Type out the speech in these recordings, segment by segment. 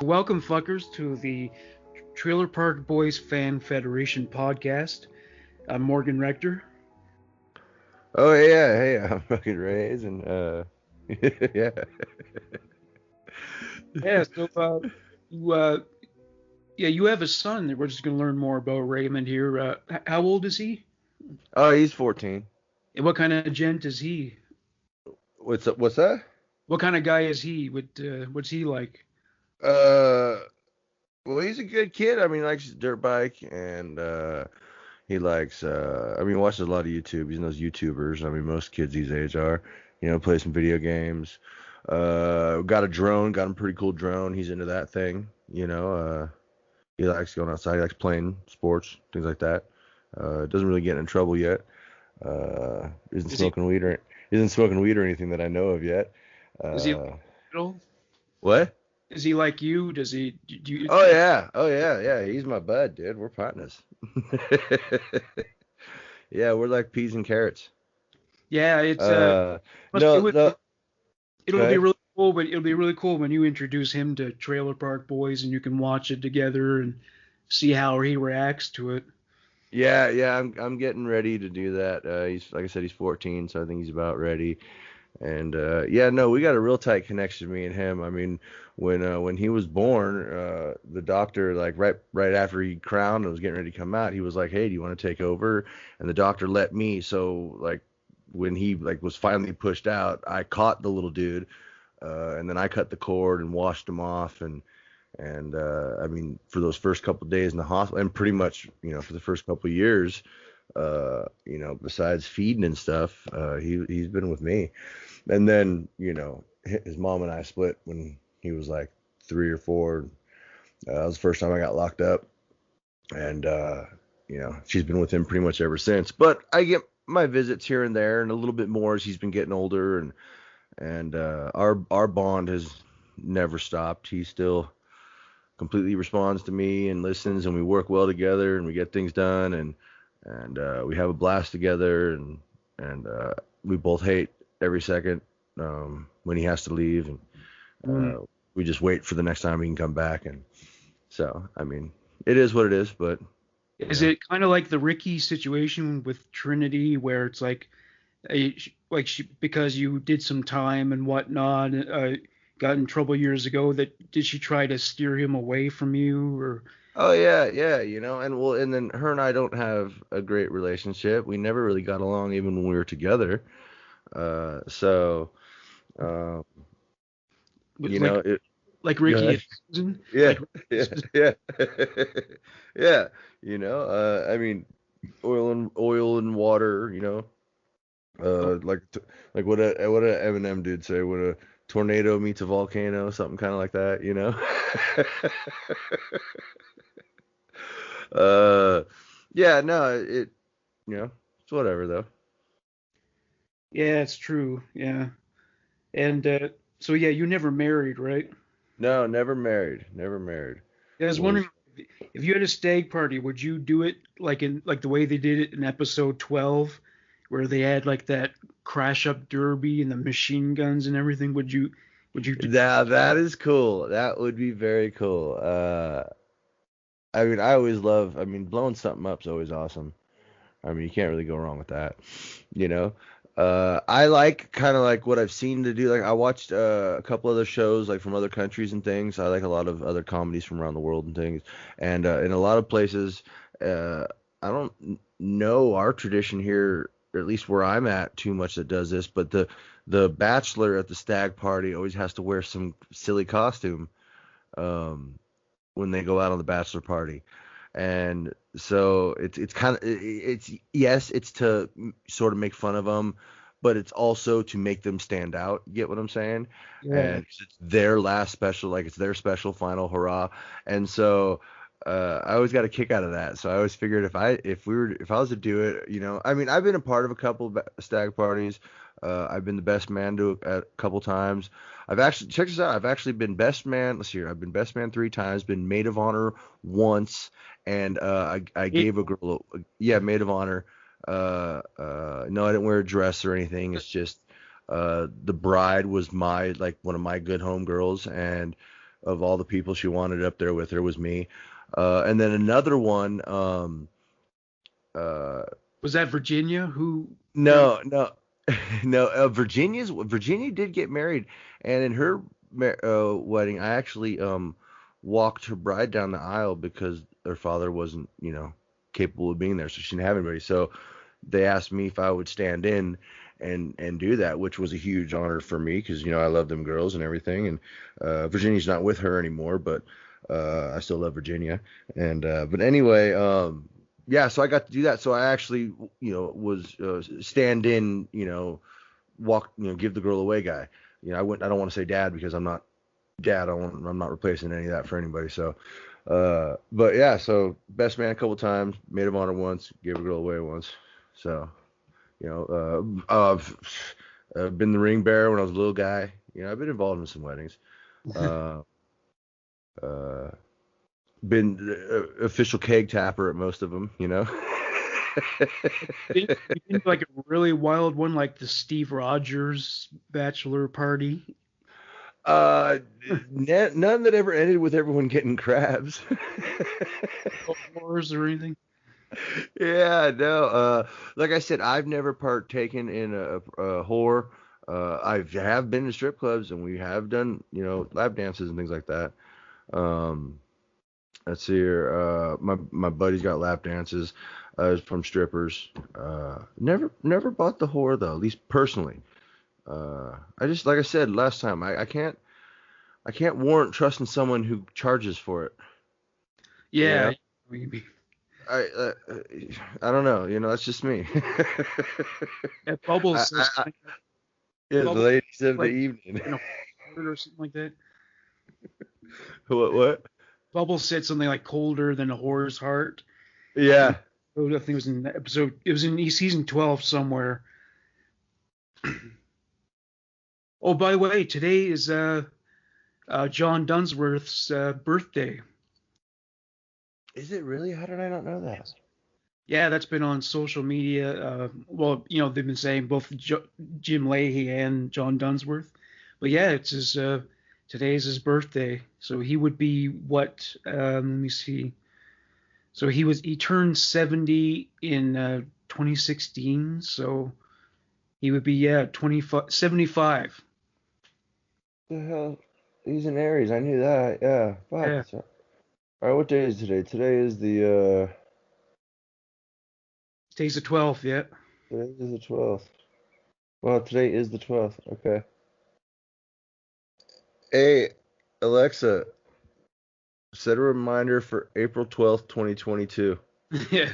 welcome, fuckers, to the Trailer Park Boys Fan Federation podcast. I'm Morgan Rector. Oh yeah, hey, I'm fucking Rays and yeah. Yeah, so you you have a son. We're just gonna learn more about Raymond here. How old is he? Oh, he's 14. And what kind of gent is he? What's that? What kind of guy is he? What's he like? Uh, well, he's a good kid. I mean, he likes his dirt bike and he likes I mean, he watches a lot of YouTube. He's one of those YouTubers. I mean, most kids these age are. Play some video games. Got a drone, got him a pretty cool drone. He's into that thing, he likes going outside, he likes playing sports, things like that. Doesn't really get in trouble yet. Isn't Is he smoking weed or isn't smoking weed or anything that I know of yet. is he Uh, little? what? Is he like you? Does he do you? Oh yeah. He's my bud, dude. We're partners. Yeah, we're like peas and carrots. Yeah, it's Uh, it no, would no. Go it'll be ahead. really cool, but it'll be really cool when you introduce him to Trailer Park Boys and you can watch it together and see how he reacts to it. Yeah. I'm getting ready to do that. He's like I said, he's 14, so I think he's about ready. And yeah, no, we got a real tight connection, me and him. I mean, when he was born, the doctor, like right after he crowned and was getting ready to come out, he was like, "Hey, do you want to take over?" And the doctor let me. So like when he like was finally pushed out, I caught the little dude, and then I cut the cord and washed him off. And I mean, for those first couple of days in the hospital, and pretty much for the first couple of years, besides feeding and stuff, he's been with me. And then, his mom and I split when he was like 3 or 4. That was the first time I got locked up. And, she's been with him pretty much ever since. But I get my visits here and there and a little bit more as he's been getting older. And our bond has never stopped. He still completely responds to me and listens, and we work well together and we get things done. And we have a blast together. And we both hate every second when he has to leave, and Mm. we just wait for the next time he can come back. And so, I mean, it is what it is, but Is it kind of like the Ricky situation with Trinity, where it's like, because you did some time and whatnot, got in trouble years ago, that did she try to steer him away from you, or? oh yeah, and well, and then her and I don't have a great relationship. We never really got along even when we were together. So um, you know Like it. like Go ahead. Rickyisms? Yeah, Like yeah, yeah, yeah. I mean, oil and water. Like what a Eminem dude say. What a tornado meets a volcano, something kind of like that. uh, yeah, no, it's whatever though. yeah, it's true. Yeah. And so yeah, you never married, right? No, never married, never married. Yeah, I was Was wondering if you had a stag party, would you do it like the way they did it in episode 12, where they had like that crash up derby and the machine guns and everything? Would you do? that is cool. That would be very cool. I mean, I always love. I mean, blowing something up is always awesome. I mean, you can't really go wrong with that. You know. I like kind of like what I've seen to do. Like I watched a couple other shows like from other countries and things. I like a lot of other comedies from around the world and things. And in a lot of places, uh, I don't know our tradition here, or at least where I'm at, too much that does this. But the bachelor at the stag party always has to wear some silly costume um, when they go out on the bachelor party. And so it's kind of it's yes, it's to sort of make fun of them, but it's also to make them stand out. You get what I'm saying? Yeah. And it's their last special, like it's their special final hurrah. And so I always got a kick out of that. So I always figured if I was to do it, I mean, I've been a part of a couple of stag parties. I've been the best man to a couple times. I've actually check this out. I've actually been best man. Let's see here. I've been best man 3 times. Been maid of honor once, and I It, gave a girl, yeah, maid of honor. No, I didn't wear a dress or anything. It's just the bride was my like one of my good home girls, and of all the people she wanted up there with her was me. And then another one, Was that Virginia who? no, no, no, Virginia did get married, and in her wedding, I actually walked her bride down the aisle because her father wasn't, capable of being there, so she didn't have anybody. So they asked me if I would stand in and do that, which was a huge honor for me because I love them girls and everything. And Virginia's not with her anymore, but I still love Virginia. And but anyway, yeah, so I got to do that. So I actually, was stand in, walk, give the girl away guy. I don't want to say dad because I'm not dad. I'm not replacing any of that for anybody. So, but yeah, so best man a couple times, maid of honor once, gave a girl away once. So, I've been the ring bearer when I was a little guy. I've been involved in some weddings. Uh, been official keg tapper at most of them. You been like a really wild one, like the Steve Rogers bachelor party? Uh, none that ever ended with everyone getting crabs. Wars or anything? Yeah, no. Like I said, I've never partaken in a whore. I have been to strip clubs and we have done, lap dances and things like that. Um, let's see here. My buddy's got lap dances from strippers. Never bought the whore though, at least personally. I just, like I said last time, I can't warrant trusting someone who charges for it. Yeah. I I don't know. That's just me. At Bubbles says Yeah, the Bubbles, ladies of the like, evening. or something like that. What? Bubbles said something like colder than a whore's heart. Yeah. I think it was in episode. It was in season 12 somewhere. Oh, by the way, today is John Dunsworth's birthday. Is it really? How did I not know that? Yeah, that's been on social media. Well, they've been saying both Jim Leahy and John Dunsworth. But yeah, it's his. Today's his birthday, so he would be what? Let me see. So he turned 70 in 2016. So he would be 75. The hell? He's an Aries. I knew that. Yeah. Fuck. Yeah. All right. What day is today? Today is the Today's the 12th. Yeah. Today is the 12th. Well, today is the 12th. Okay. Hey, Alexa, set a reminder for April 12th, 2022. Yeah.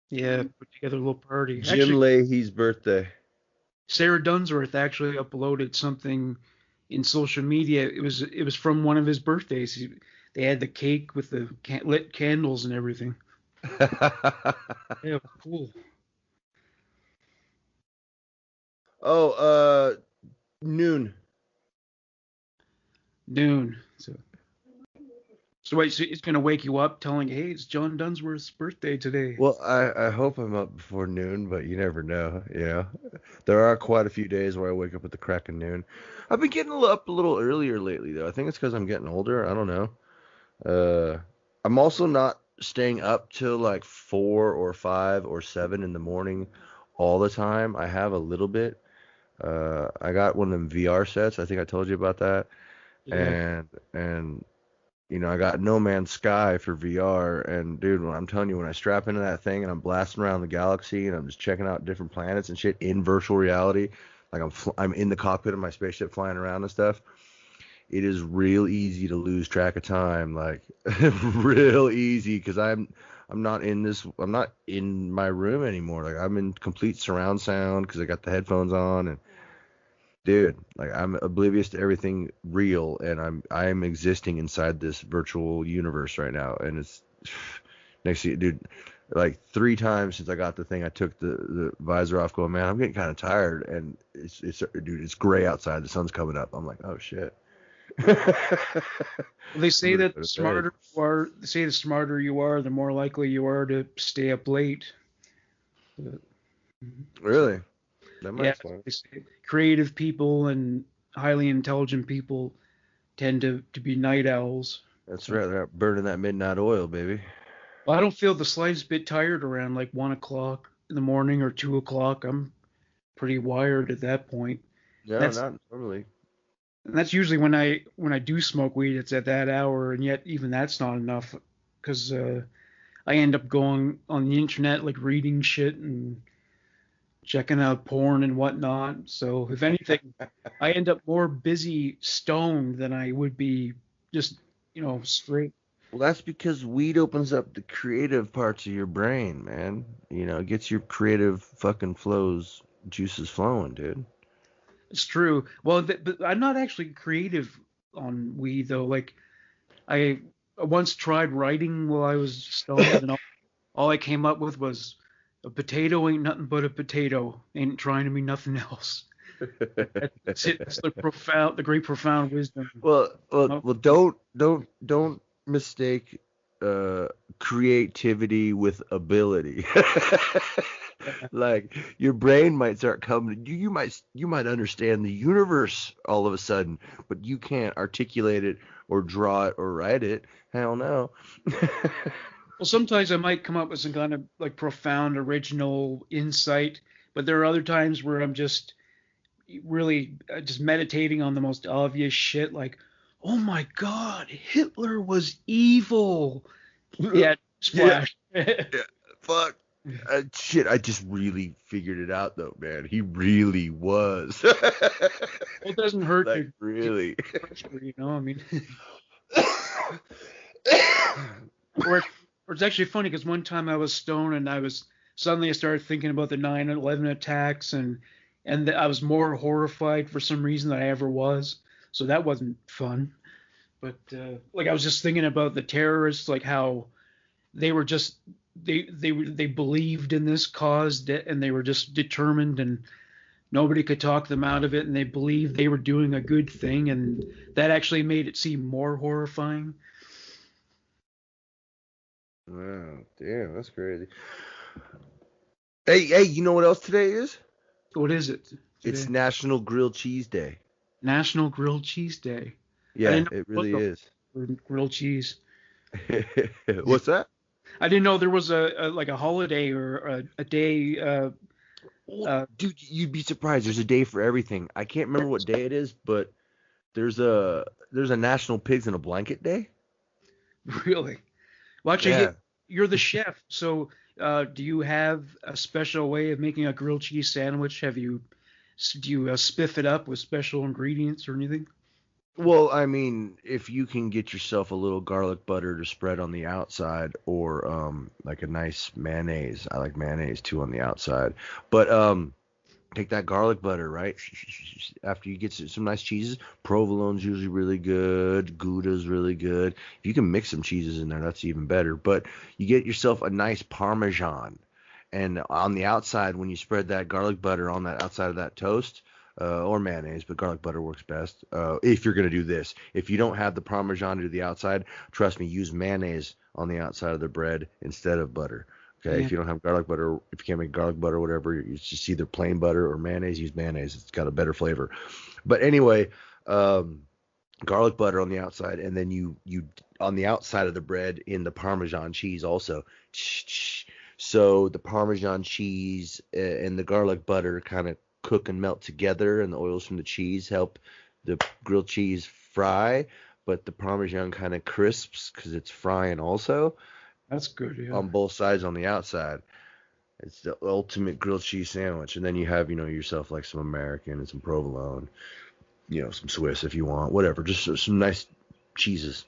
Yeah. Put together a little party. Jim Actually, Leahy's birthday. Sarah Dunsworth actually uploaded something in social media. It was from one of his birthdays. They had the cake with the lit candles and everything. Yeah, cool. Oh, noon. Noon. So wait, so it's gonna wake you up telling, hey, it's John Dunsworth's birthday today. Well, I hope I'm up before noon, but you never know. There are quite a few days where I wake up at the crack of noon. I've been getting up a little earlier lately, though. I think it's because I'm getting older. I don't know. I'm also not staying up till like 4 or 5 or 7 in the morning all the time. I have a little bit. I got one of them VR sets. I think I told you about that. Yeah. And I got No Man's Sky for VR, and dude, I'm telling you, when I strap into that thing and I'm blasting around the galaxy and I'm just checking out different planets and shit in virtual reality, like I'm in the cockpit of my spaceship flying around and stuff. It is real easy to lose track of time, like real easy, because I'm not in my room anymore. Like I'm in complete surround sound because I got the headphones on, and dude, like I'm oblivious to everything real, and I'm existing inside this virtual universe right now, and it's next to you, dude. Like 3 times since I got the thing, I took the visor off, going, man, I'm getting kind of tired, and it's dude, it's gray outside, the sun's coming up. I'm like, oh shit. Well, they say that the smarter you are, the more likely you are to stay up late. Really? That might Yeah, explain they say creative people and highly intelligent people tend to be night owls. That's So, right. They're out burning that midnight oil, baby. well, I don't feel the slightest bit tired around like 1 o'clock in the morning or 2 o'clock. I'm pretty wired at that point. No, That's not normally. and that's usually when I do smoke weed. It's at that hour, and yet even that's not enough because I end up going on the internet like reading shit and checking out porn and whatnot. So if anything, I end up more busy stoned than I would be just straight. Well, that's because weed opens up the creative parts of your brain, man. It gets your creative fucking juices flowing, dude. It's true. Well, but I'm not actually creative on weed though. Like I once tried writing while I was stoned, and all I came up with was a potato ain't nothing but a potato, ain't trying to be nothing else. That's it. That's the great profound wisdom. Don't mistake creativity with ability. Like your brain might start coming. You might understand the universe all of a sudden, but you can't articulate it or draw it or write it. Hell no. Well, sometimes I might come up with some kind of like profound original insight, but there are other times where I'm just really just meditating on the most obvious shit, like, oh my God, Hitler was evil. Yeah, Yeah. splash. Yeah. Fuck. Shit, I just really figured it out though, man. He really was. Well, it doesn't hurt Like to really. I mean, or it's actually funny because one time I was stoned and I started thinking about the 9/11 attacks and I was more horrified for some reason than I ever was. So that wasn't fun. But like I was just thinking about the terrorists, like how they were just they believed in this cause and they were just determined and nobody could talk them out of it and they believed they were doing a good thing and that actually made it seem more horrifying. Wow, damn, that's crazy. Hey, you know what else today is? What is it It's today? National Grilled Cheese Day. National Grilled Cheese Day. I Yeah, didn't know it there really was is. a grilled cheese. What's that? I didn't know there was a like a holiday or a day. Well, Uh, dude, you'd be surprised. There's a day for everything. I can't remember what day it is, but there's a National Pigs in a Blanket Day. really? Well, actually, Yeah. you're the chef, so do you have a special way of making a grilled cheese sandwich? Do you spiff it up with special ingredients or anything? Well, I mean, if you can get yourself a little garlic butter to spread on the outside, or like a nice mayonnaise. I like mayonnaise too on the outside. But take that garlic butter, right? After you get some nice cheeses, provolone's usually really good, Gouda's really good. If you can mix some cheeses in there, that's even better. But you get yourself a nice Parmesan, and on the outside, when you spread that garlic butter on that outside of that toast, or mayonnaise, but garlic butter works best. If you're gonna do this, if you don't have the Parmesan to do the outside, trust me, use mayonnaise on the outside of the bread instead of butter. Okay, Yeah. if you don't have garlic butter, if you can't make garlic butter or whatever, it's just either plain butter or mayonnaise. Use mayonnaise; it's got a better flavor. But anyway, garlic butter on the outside, and then you on the outside of the bread in the Parmesan cheese also. So the Parmesan cheese and the garlic butter kind of cook and melt together, and the oils from the cheese help the grilled cheese fry, but the Parmesan kind of crisps because it's frying also That's good. Yeah. on both sides on the outside. It's the ultimate grilled cheese sandwich. And then you have, yourself like some American and some provolone, some Swiss if you want, whatever. Just some nice cheeses.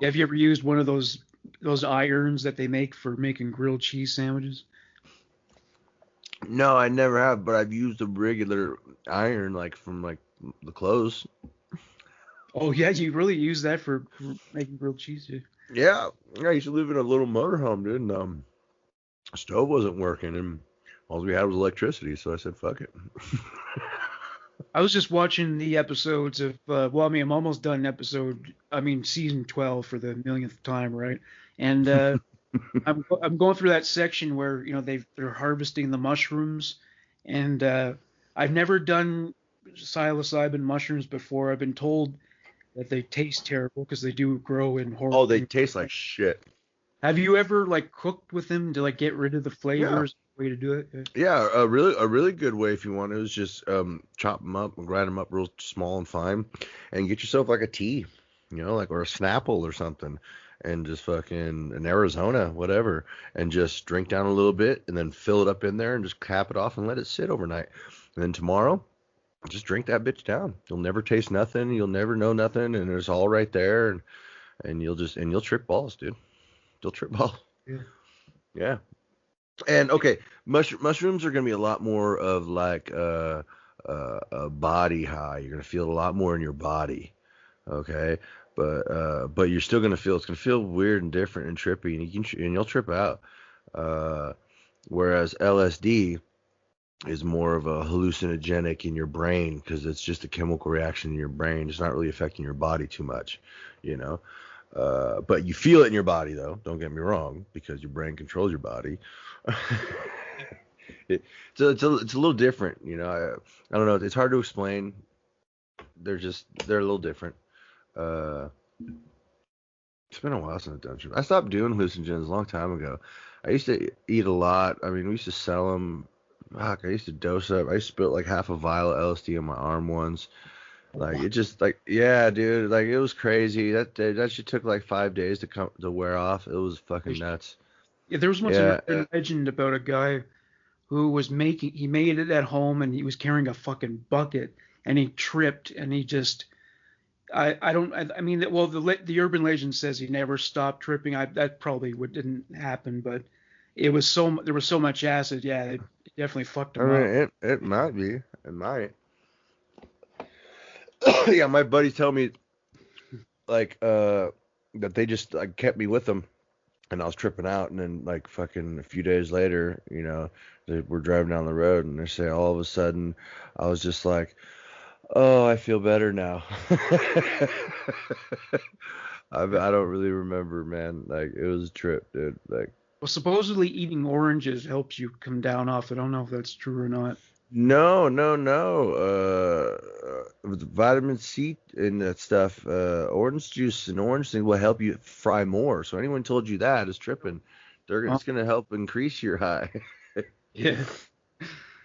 Have you ever used one of those irons that they make for making grilled cheese sandwiches? No, I never have, but I've used a regular iron like from like the clothes. Oh yeah, you really use that for making grilled cheese. Yeah. Yeah, I used to live in a little motorhome, dude, and stove wasn't working, and all we had was electricity, so I said, fuck it. I was just watching the episodes of I'm almost done season 12 for the millionth time, right? And I'm going through that section where they're harvesting the mushrooms, and I've never done psilocybin mushrooms before. I've been told that they taste terrible because they do grow in Oh, they horrible. taste like shit. Have you ever like cooked with them to like get rid of the Yeah. flavors? Way to do it? Yeah. Yeah, a really good way if you want to is just chop them up and grind them up real small and fine, and get yourself like a tea, like or a Snapple or something, and just fucking an Arizona, whatever, and just drink down a little bit, and then fill it up in there, and just cap it off and let it sit overnight, and then tomorrow, just drink that bitch down. You'll never taste nothing, you'll never know nothing, and it's all right there, and you'll trip balls, dude. You'll trip balls. Yeah. Yeah. And okay, mushrooms are gonna be a lot more of like a body high. You're gonna feel it a lot more in your body, okay? But you're still gonna feel it's gonna feel weird and different and trippy, and you'll trip out. Uh, Whereas LSD is more of a hallucinogenic in your brain because it's just a chemical reaction in your brain. It's not really affecting your body too much, you know. But you feel it in your body though. Don't get me wrong, because your brain controls your body. It's a little different, I don't know. It's hard to explain. They're a little different. Uh, it's been a while since I've done shit. I stopped doing hallucinogens a long time ago. I used to eat a lot. I mean, we used to sell them. Fuck, I used to dose up. I used to put like half a vial of LSD on my arm once. Like it just like yeah, dude. Like it was crazy. That shit took like 5 days to wear off. It was fucking nuts. Yeah, there was once an Yeah. urban legend about a guy who was he made it at home and he was carrying a fucking bucket and he tripped and he just I don't I mean well the urban legend says he never stopped tripping. That probably didn't happen, but there was so much acid. Yeah, it definitely fucked I him up. mean, it might be. It might. Yeah, my buddies tell me like that they just like kept me with them, and I was tripping out, and then like fucking a few days later, they were driving down the road, and they say all of a sudden I was just like, oh, I feel better now. I don't really remember, man. Like it was a trip, dude. Like Well, supposedly eating oranges helps you come down off. I don't know if that's true or not. no, no, no. With vitamin C and that stuff, orange juice and orange thing will help you fry more. So anyone told you that is tripping. Oh, It's gonna help increase your high. yeah.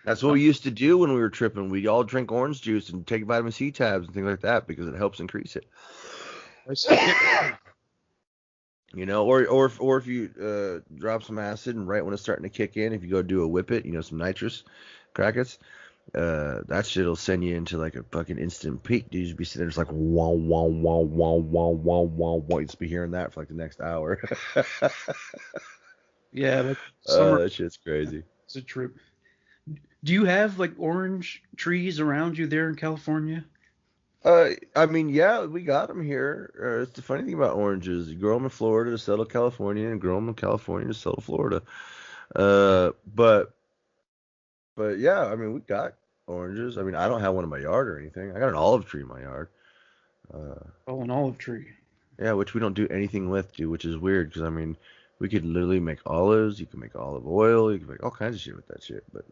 That's what we used to do when we were tripping. We all drink orange juice and take vitamin C tabs and things like that because it helps increase it. Yeah. Or if you drop some acid and right when it's starting to kick in, if you go do a whip it, some nitrous crackets, that shit'll send you into like a fucking instant peak. Dude, you just be sitting there just like wow wow wow wow wow wow wow wow. You just be hearing that for like the next hour. Yeah, like summer That shit's crazy. is a trip. Do you have like orange trees around you there in California? I mean, yeah, we got them here. It's the funny thing about oranges. You grow them in Florida to sell to California, and grow them in California to sell to Florida. Uh, but but yeah, I mean, we got oranges. I mean, I don't have one in my yard or anything. I got an olive tree in my yard. Uh, Oh, an olive tree. yeah, which we don't do anything with, dude, which is weird because I mean, we could literally make olives. You can make olive oil. You can make all kinds of shit with that shit. But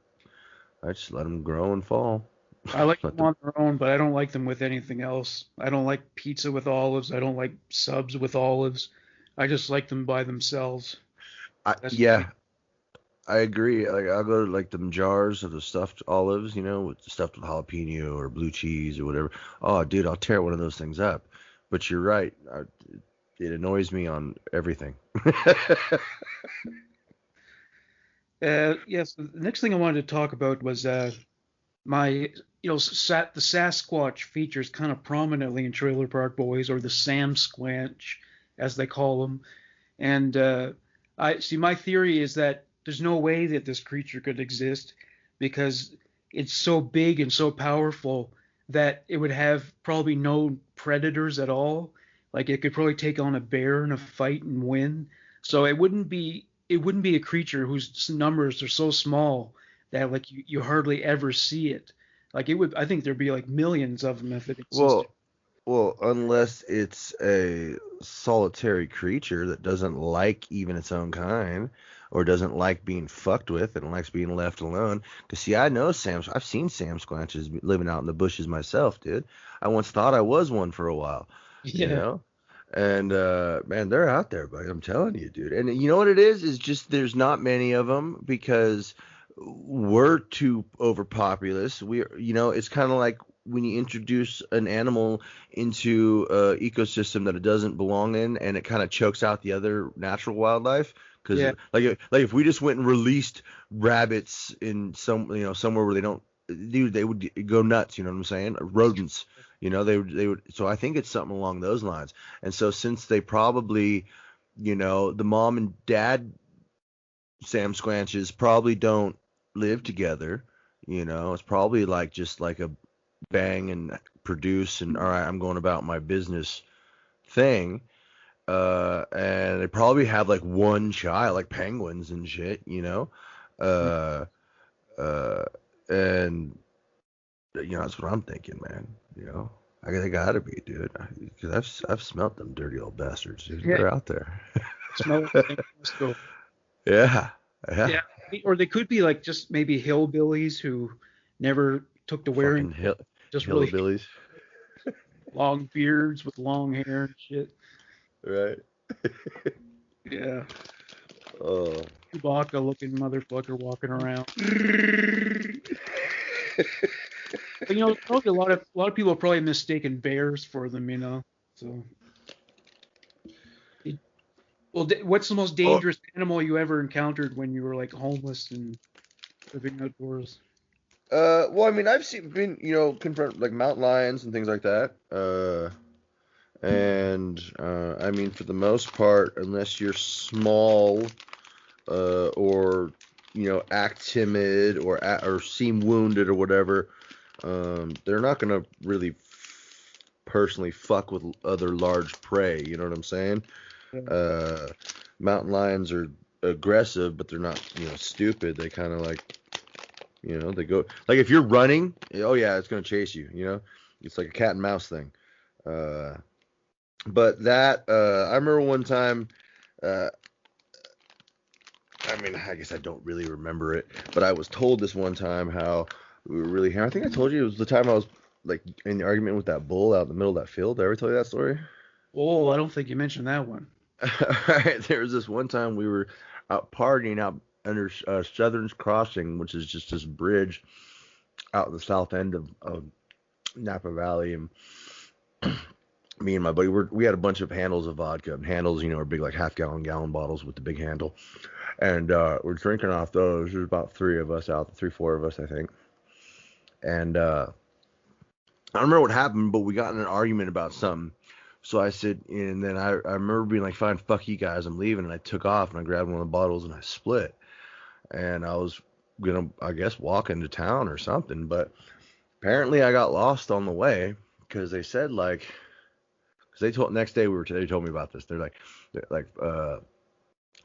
I just let them grow and fall. I like Let them them. on their own, but I don't like them with anything else. I don't like pizza with olives. I don't like subs with olives. I just like them by themselves. That's Yeah, I agree. Like I'll go to like them jars of the stuffed olives, stuffed with jalapeno or blue cheese or whatever. Oh, dude, I'll tear one of those things up. But you're right. It annoys me on everything. yes. The next thing I wanted to talk about was my the Sasquatch features kind of prominently in Trailer Park Boys, or the Samsquanch as they call them. And I see. My theory is that there's no way that this creature could exist because it's so big and so powerful that it would have probably no predators at all. Like it could probably take on a bear in a fight and win. So it wouldn't be a creature whose numbers are so small that like you hardly ever see it. Like it would. I think there'd be like millions of them if it existed. Well, well, unless it's a solitary creature that doesn't like even its own kind, or doesn't like being fucked with and likes being left alone. Because, see, I know I've seen Samsquanches living out in the bushes myself, dude. I once thought I was one for a while, you Yeah. know? And, man, they're out there, buddy. I'm telling you, dude. And you know what it is? Is just there's not many of them because we're too overpopulous. It's kind of like when you introduce an animal into an ecosystem that it doesn't belong in, and it kind of chokes out the other natural wildlife. Because Yeah. like if we just went and released rabbits in somewhere where they don't, dude, they would go nuts. You know what I'm saying? Rodents. They would. So I think it's something along those lines. And so since they probably, the mom and dad Samsquanches probably don't live together. It's probably like just like a bang and produce and all right, I'm going about my business thing. And they probably have like one child, like penguins and shit, Uh, uh, and that's what I'm thinking, man. They gotta be, dude. Because I've smelt them dirty old bastards, dude. Yeah. They're out there. Smell it. Let's go. Yeah. Yeah. Or they could be like just maybe hillbillies who never took to wearing Fucking just really hillbillies. long beards with long hair and shit. Right. Yeah. Oh. Chewbacca looking motherfucker walking around. But, probably a lot of people are probably mistaken bears for them. So, well, what's the most dangerous animal you ever encountered when you were like homeless and living outdoors? Well, I mean, been, confront like mountain lions and things like that. I mean, for the most part, unless you're small, or act timid or seem wounded or whatever, they're not gonna really personally fuck with other large prey. You know what I'm saying? Yeah. Mountain lions are aggressive, but they're not stupid. They kind of like they go like if you're running, oh yeah, it's gonna chase you. It's like a cat and mouse thing. But that I remember one time. I mean, I guess I don't really remember it, but I was told this one time how we were really hammered. I think I told you it was the time I was like in the argument with that bull out in the middle of that field. Did I ever tell you that story? Oh, I don't think you mentioned that one. Alright, there was this one time we were out partying out under Southern's Crossing, which is just this bridge out in the south end of Napa Valley, and me and my buddy we had a bunch of handles of vodka, and handles are big like half gallon bottles with the big handle, and we're drinking off those. There's about three of us out, 4 of us I think, and I don't remember what happened, but we got in an argument about something. So I said, and then I remember being like, fine, fuck you guys, I'm leaving. And I took off and I grabbed one of the bottles and I split. And I was going to, I guess, walk into town or something. But apparently I got lost on the way because they said because next day they told me about this. They're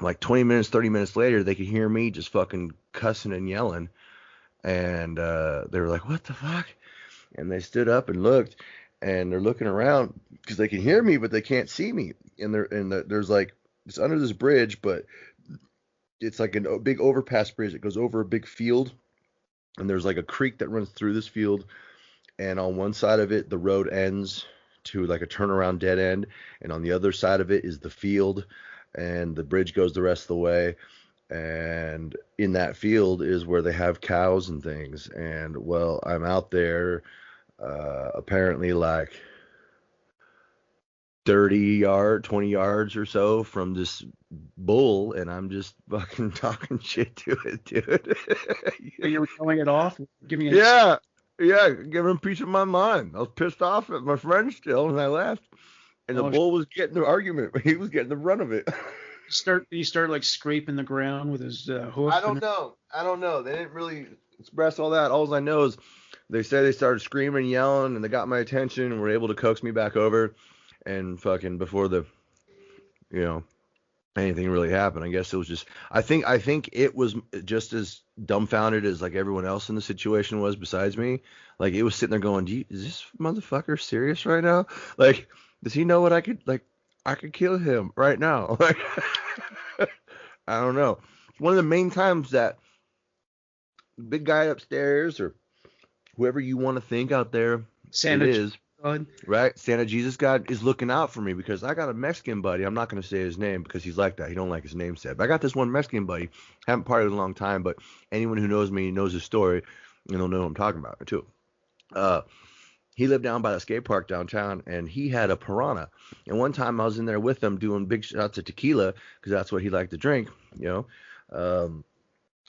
like 20 minutes, 30 minutes later, they could hear me just fucking cussing and yelling. And they were like, what the fuck? And they stood up and looked. And they're looking around because they can hear me, but they can't see me. And there's like it's under this bridge, but it's like a big overpass bridge that goes over a big field. And there's like a creek that runs through this field. And on one side of it, the road ends to like a turnaround dead end, and on the other side of it is the field, and the bridge goes the rest of the way. And in that field is where they have cows and things. And well, I'm out there. Apparently like 20 yards or so from this bull, and I'm just fucking talking shit to it, dude. You were telling it off, giving it. Yeah, giving a piece of my mind. I was pissed off at my friend still, and I left. And the bull was getting the argument, but he was getting the run of it. He started like scraping the ground with his hoof. I don't know. They didn't really express all that. All I know is they said they started screaming and yelling, and they got my attention and were able to coax me back over. And fucking before anything really happened, I guess it was just, I think it was just as dumbfounded as like everyone else in the situation was besides me. Like it was sitting there going, is this motherfucker serious right now? Like, does he know what I could kill him right now? Like, I don't know. one of the main times that big guy upstairs or whoever you want to think out there it Santa is, God. right? Santa Jesus God is looking out for me because I got a Mexican buddy. I'm not going to say his name because he's like that. He don't like his name said. But I got this one Mexican buddy. Haven't partied in a long time, but anyone who knows me knows his story, and they'll know what I'm talking about too. Uh, he lived down by the skate park downtown, and he had a piranha. And one time I was in there with him doing big shots of tequila because that's what he liked to drink, you know.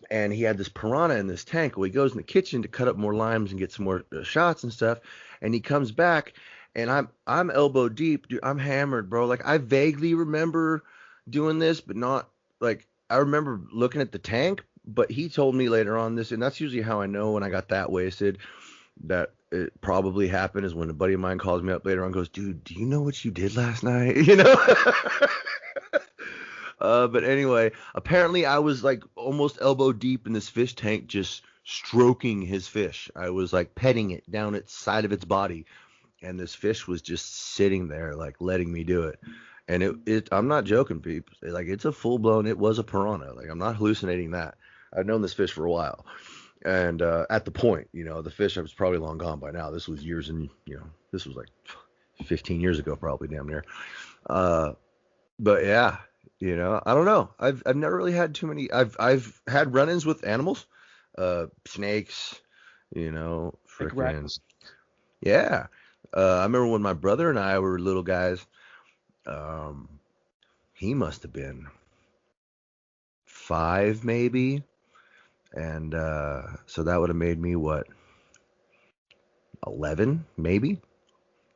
And he had this piranha in this tank. Well, he goes in the kitchen to cut up more limes and get some more shots and stuff. And he comes back, and I'm elbow deep, dude. I'm hammered, bro. Like I vaguely remember doing this, but not like I remember looking at the tank. But he told me later on this, and that's usually how I know when I got that wasted that it probably happened is when a buddy of mine calls me up later on and goes, dude, do you know what you did last night? You know? But anyway, apparently I was like almost elbow deep in this fish tank, just stroking his fish. I was like petting it down its side of its body, and this fish was just sitting there, like letting me do it. And I'm not joking, people. Like it's a full blown, it was a piranha. Like I'm not hallucinating that. I've known this fish for a while, and at the point, you know, the fish was probably long gone by now. This was years, and you know, this was like 15 years ago, probably damn near. But yeah. You know, I don't know. I've never really had too many. I've had run-ins with animals, snakes. You know, Like freaking rats. yeah. I remember when my brother and I were little guys. Um, he must have been 5 maybe, and so that would have made me what 11 maybe.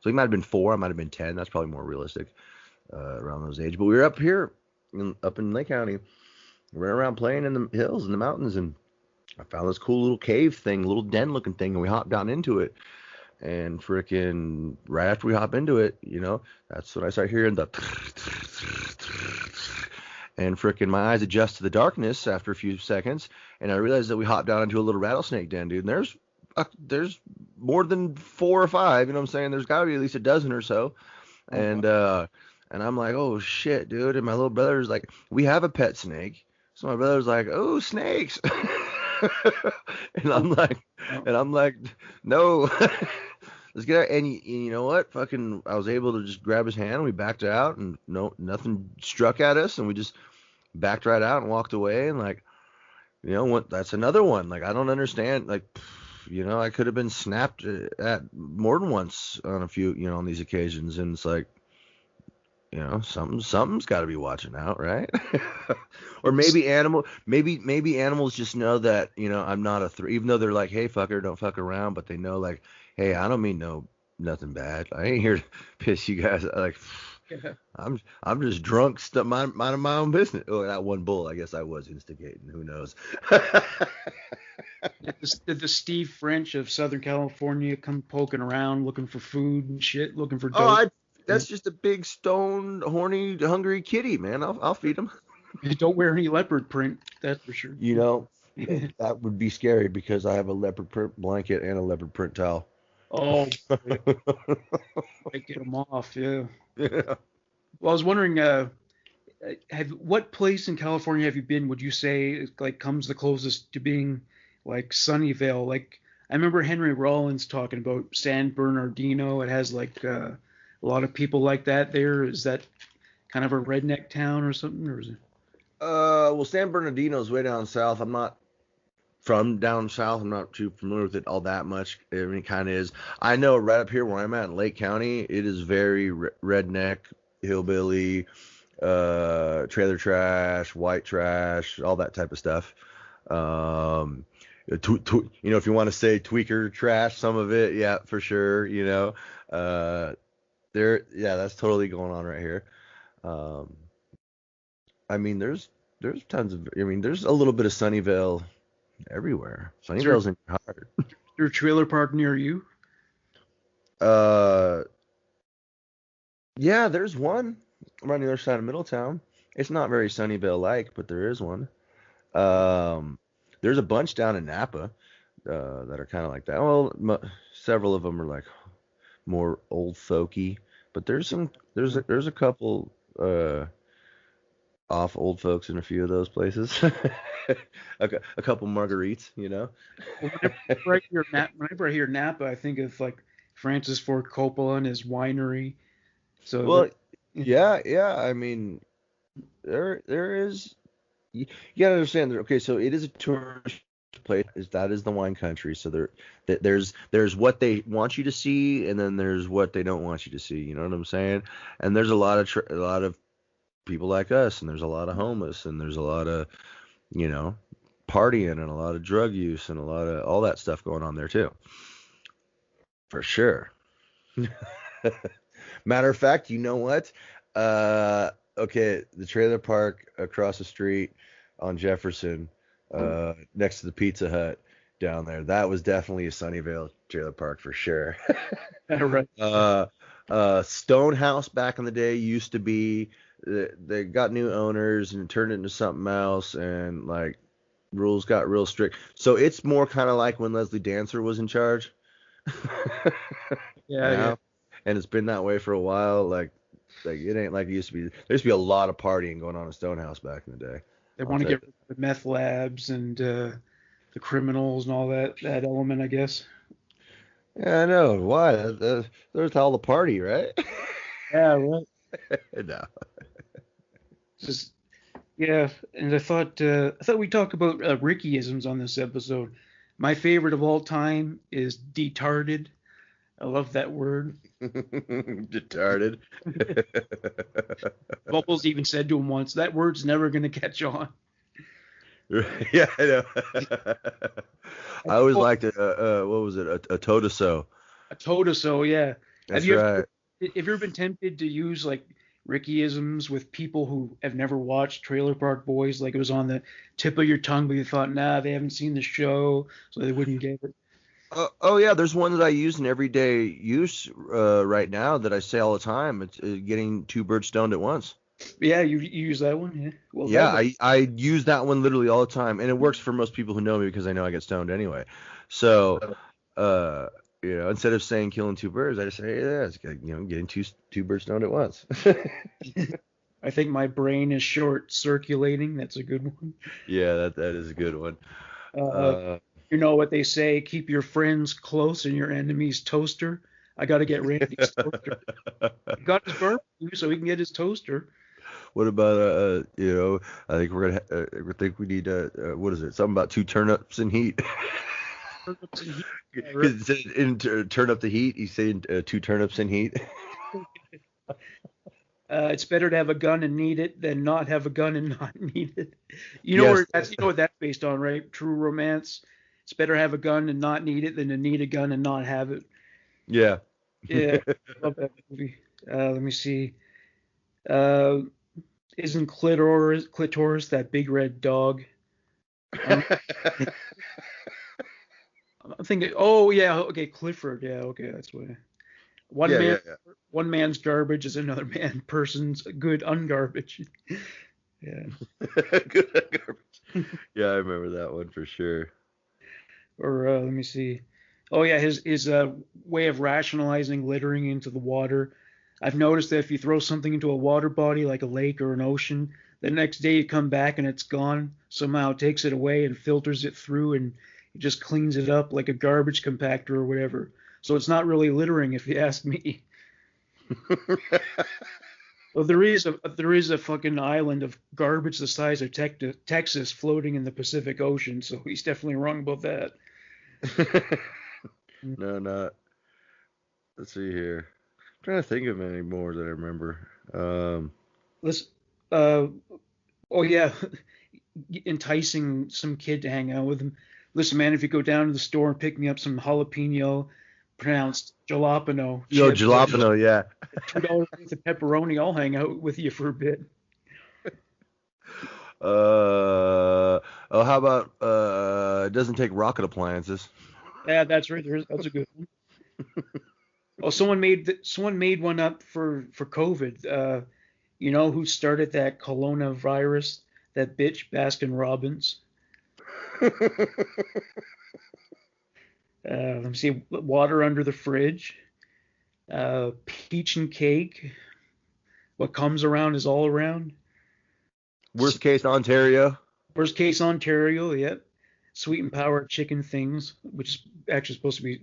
So he might have been 4. I might have been 10. That's probably more realistic around those age. But we were up here up in Lake County, running around playing in the hills and the mountains, and I found this cool little cave thing, little den looking thing, and we hopped down into it. And freaking right after we hop into it, you know, that's when I start hearing the and freaking my eyes adjust to the darkness after a few seconds, and I realized that we hopped down into a little rattlesnake den, dude. And there's more than 4 or 5, you know what I'm saying? There's got to be at least a dozen or so. And I'm like, oh shit, dude. And my little brother's like, we have a pet snake. So my brother's like, oh, snakes. and I'm like, no. Let's get out. And you know what? Fucking, I was able to just grab his hand. And we backed out, and nothing struck at us, and we just backed right out and walked away. And like, you know what? That's another one. Like, I don't understand. Like, you know, I could have been snapped at more than once on a few, you know, on these occasions, and it's like, you know, something's got to be watching out, right? Or maybe animals just know that, you know, I'm not a threat, even though they're like, hey, fucker, don't fuck around, but they know like, hey, I don't mean nothing bad. I ain't here to piss you guys. Like, Yeah. I'm just drunk, minding my own business. Oh, that one bull, I guess I was instigating. Who knows? Did the Steve French of Southern California come poking around looking for food and shit, looking for dope? That's just a big stone, horny, hungry kitty, man. I'll feed him. Don't wear any leopard print, that's for sure. You know, that would be scary because I have a leopard print blanket and a leopard print towel. Oh, get them off, yeah. Yeah. Well, I was wondering, what place in California have you been? Would you say like comes the closest to being like Sunnyvale? Like I remember Henry Rollins talking about San Bernardino. It has like a lot of people like that there. Is that kind of a redneck town or something, or is it? Well, San Bernardino's way down south. I'm not from down south. I'm not too familiar with it all that much. I mean, it kind of is. I know right up here where I'm at in Lake County, it is very redneck, hillbilly, trailer trash, white trash, all that type of stuff. You know, if you want to say tweaker trash, some of it, yeah, for sure. You know, yeah, that's totally going on right here. I mean, there's tons of. I mean, there's a little bit of Sunnyvale everywhere. Sunnyvale's in your heart. Is there a trailer park near you? Yeah, there's one right on the other side of Middletown. It's not very Sunnyvale-like, but there is one. There's a bunch down in Napa that are kind of like that. Well, several of them are like more old folky, but there's a couple off old folks in a few of those places. A couple margaritas, you know. Well, whenever I hear Napa, I think of like Francis Ford Coppola and his winery. So Well, yeah, yeah. I mean, there is. You gotta understand that. Okay, so it is a tourist place. That is the wine country. So there's what they want you to see, and then there's what they don't want you to see. You know what I'm saying? And there's a lot of people like us, and there's a lot of homeless, and there's a lot of you know partying, and a lot of drug use, and a lot of all that stuff going on there too, for sure. Matter of fact, you know what? Okay, the trailer park across the street on Jefferson, next to the Pizza Hut down there. That was definitely a Sunnyvale trailer park for sure. right. Stonehouse back in the day used to be. They got new owners and turned it into something else, and like rules got real strict. So it's more kind of like when Leslie Dancer was in charge. Yeah, yeah. Now, and it's been that way for a while. Like it ain't like it used to be. There used to be a lot of partying going on in Stonehouse back in the day. They I'll want to tell get you. rid of the meth labs and the criminals and all that element, I guess. Yeah, I know. Why? There's all the party, right? Yeah, right. No. Just yeah, and I thought we talk about Rickyisms on this episode. My favorite of all time is detarded. I love that word. Retarded. Bubbles even said to him once, "That word's never going to catch on." Yeah, I know. I always Oh, liked it. What was it? A Totoso. a Totoso, yeah. Have That's you ever right. have you ever been tempted to use like Rickyisms with people who have never watched Trailer Park Boys? Like it was on the tip of your tongue, but you thought, nah, they haven't seen the show, so they wouldn't get it. Oh yeah, there's one that I use in everyday use right now that I say all the time. It's getting two birds stoned at once. Yeah, you use that one, yeah. Well, Yeah, that one, I use that one literally all the time, and it works for most people who know me because I know I get stoned anyway. So, uh, instead of saying killing two birds, I just say, yeah, it's getting two birds stoned at once. I think my brain is short circulating. That's a good one. Yeah, that is a good one. Uh, Uh, you know what they say: keep your friends close and your enemies toaster. I got to get Randy's toaster. He got his barbecue, so he can get his toaster. what about I think I think we need what is it? Something about two turnips in heat. Turnips and heat. Yeah, right. Because turn up the heat, he's saying two turnips in heat. It's better to have a gun and need it than not have a gun and not need it. Yes. You know what that's based on, right? True romance. It's better to have a gun and not need it than to need a gun and not have it. Yeah. Yeah, love that movie. Let me see. Uh, isn't clitoris that big red dog? I'm, I'm thinking. Oh yeah, okay, Clifford. Yeah, okay, that's what. One Yeah, man, yeah, yeah. one man's garbage is another person's good ungarbage. Yeah. Good garbage. Yeah, I remember that one for sure. Or let me see. Oh yeah, his way of rationalizing littering into the water. I've noticed that if you throw something into a water body like a lake or an ocean, the next day you come back and it's gone. Somehow it takes it away and filters it through and it just cleans it up like a garbage compactor or whatever. So it's not really littering if you ask me. Well, there is a fucking island of garbage the size of Texas floating in the Pacific Ocean, so he's definitely wrong about that. No, not. Let's see here. I'm trying to think of any more that I remember. Let's uh oh yeah, enticing some kid to hang out with him. Listen, man, if you go down to the store and pick me up some jalapeno, pronounced jalapeno Yo, chips, jalapeno, yeah. $2 worth of pepperoni, I'll hang out with you for a bit. Oh, how about it doesn't take rocket appliances. Yeah, that's right. That's a good one. Oh, someone made one up for COVID. You know who started that coronavirus? That bitch Baskin Robbins. Let me see. Water under the fridge. Peach and cake. What comes around is all around. Worst case, Ontario. Worst case, Ontario. Yep. Sweet and sour chicken things, which is actually supposed to be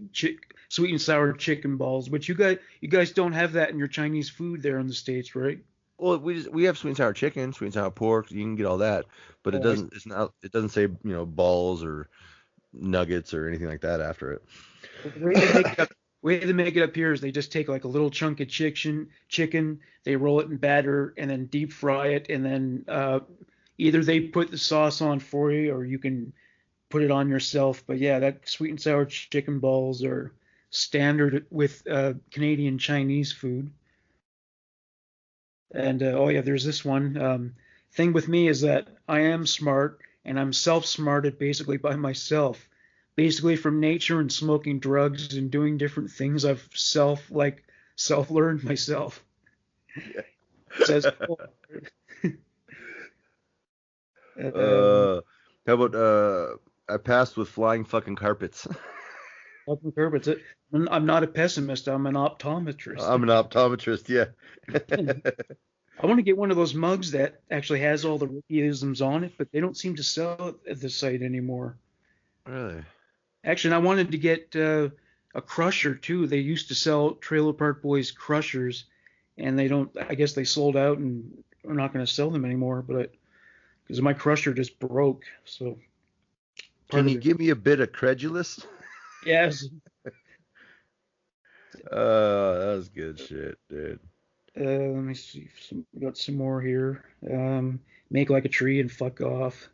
sweet and sour chicken balls, which you guys don't have that in your Chinese food there in the States, right? Well, we have sweet and sour chicken, sweet and sour pork. You can get all that, but Oh, it doesn't say balls or nuggets or anything like that after it. the way they make it up here is they just take like a little chunk of chicken, they roll it in batter and then deep fry it, and then either they put the sauce on for you or you can put it on yourself. But yeah, that sweet and sour chicken balls are standard with Canadian Chinese food. And oh yeah, there's this one thing with me is that I am smart and I'm self-smarted basically by myself. Basically from nature and smoking drugs and doing different things I've self-learned myself. It says How about I passed with flying fucking carpets. fucking Herbert. I'm not a pessimist. I'm an optometrist. I'm an optometrist, yeah. I want to get one of those mugs that actually has all the Rickyisms on it, but they don't seem to sell it at the site anymore. Really? Actually, I wanted to get a crusher too. They used to sell Trailer Park Boys crushers, and they don't. I guess they sold out, and we're not going to sell them anymore. But because my crusher just broke, so. Can you give me a bit of credulous? Yes. That was good shit, dude. Let me see. We got some more here. Make like a tree and fuck off.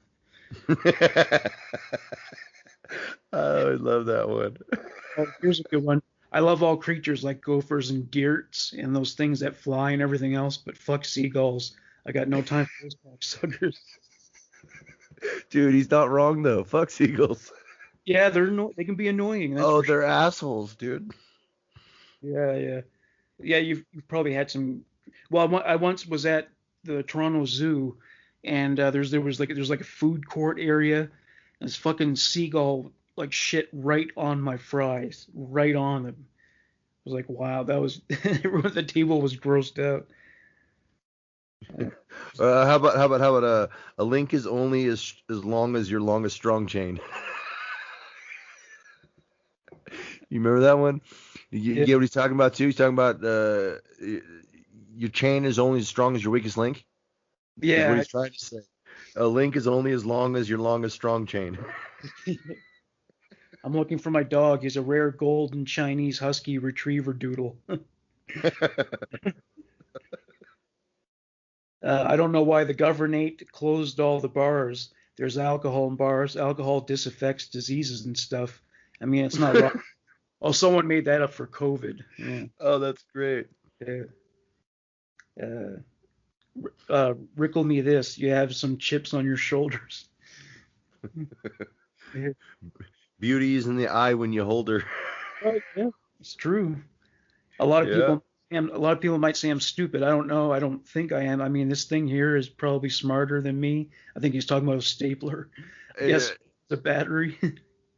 I always love that one. Oh, here's a good one. I love all creatures like gophers and geerts and those things that fly and everything else, but fuck seagulls. I got no time for those cocksuckers. Dude, he's not wrong though. Fuck seagulls. Yeah, they can be annoying. They're assholes, dude. Yeah. Yeah, you've probably had some. Well, I once was at the Toronto Zoo, and there's like a food court area, and this fucking seagull like shit right on my fries, right on them. I was like, wow, that was everyone at the table was grossed out. How about a link is only as long as your longest strong chain. You remember that one? You get what he's talking about too? He's talking about your chain is only as strong as your weakest link. Yeah. Is what he's trying to say. A link is only as long as your longest strong chain. I'm looking for my dog. He's a rare golden Chinese husky retriever doodle. I don't know why the government closed all the bars. There's alcohol in bars. Alcohol disaffects diseases and stuff. I mean, it's not wrong. Oh, someone made that up for COVID. Yeah. Oh, that's great. Yeah. Rickle me this. You have some chips on your shoulders. Beauty is in the eye when you hold her. Oh, yeah, it's true. A lot of people might say I'm stupid. I don't know. I don't think I am. I mean, this thing here is probably smarter than me. I think he's talking about a stapler. Yes, the battery.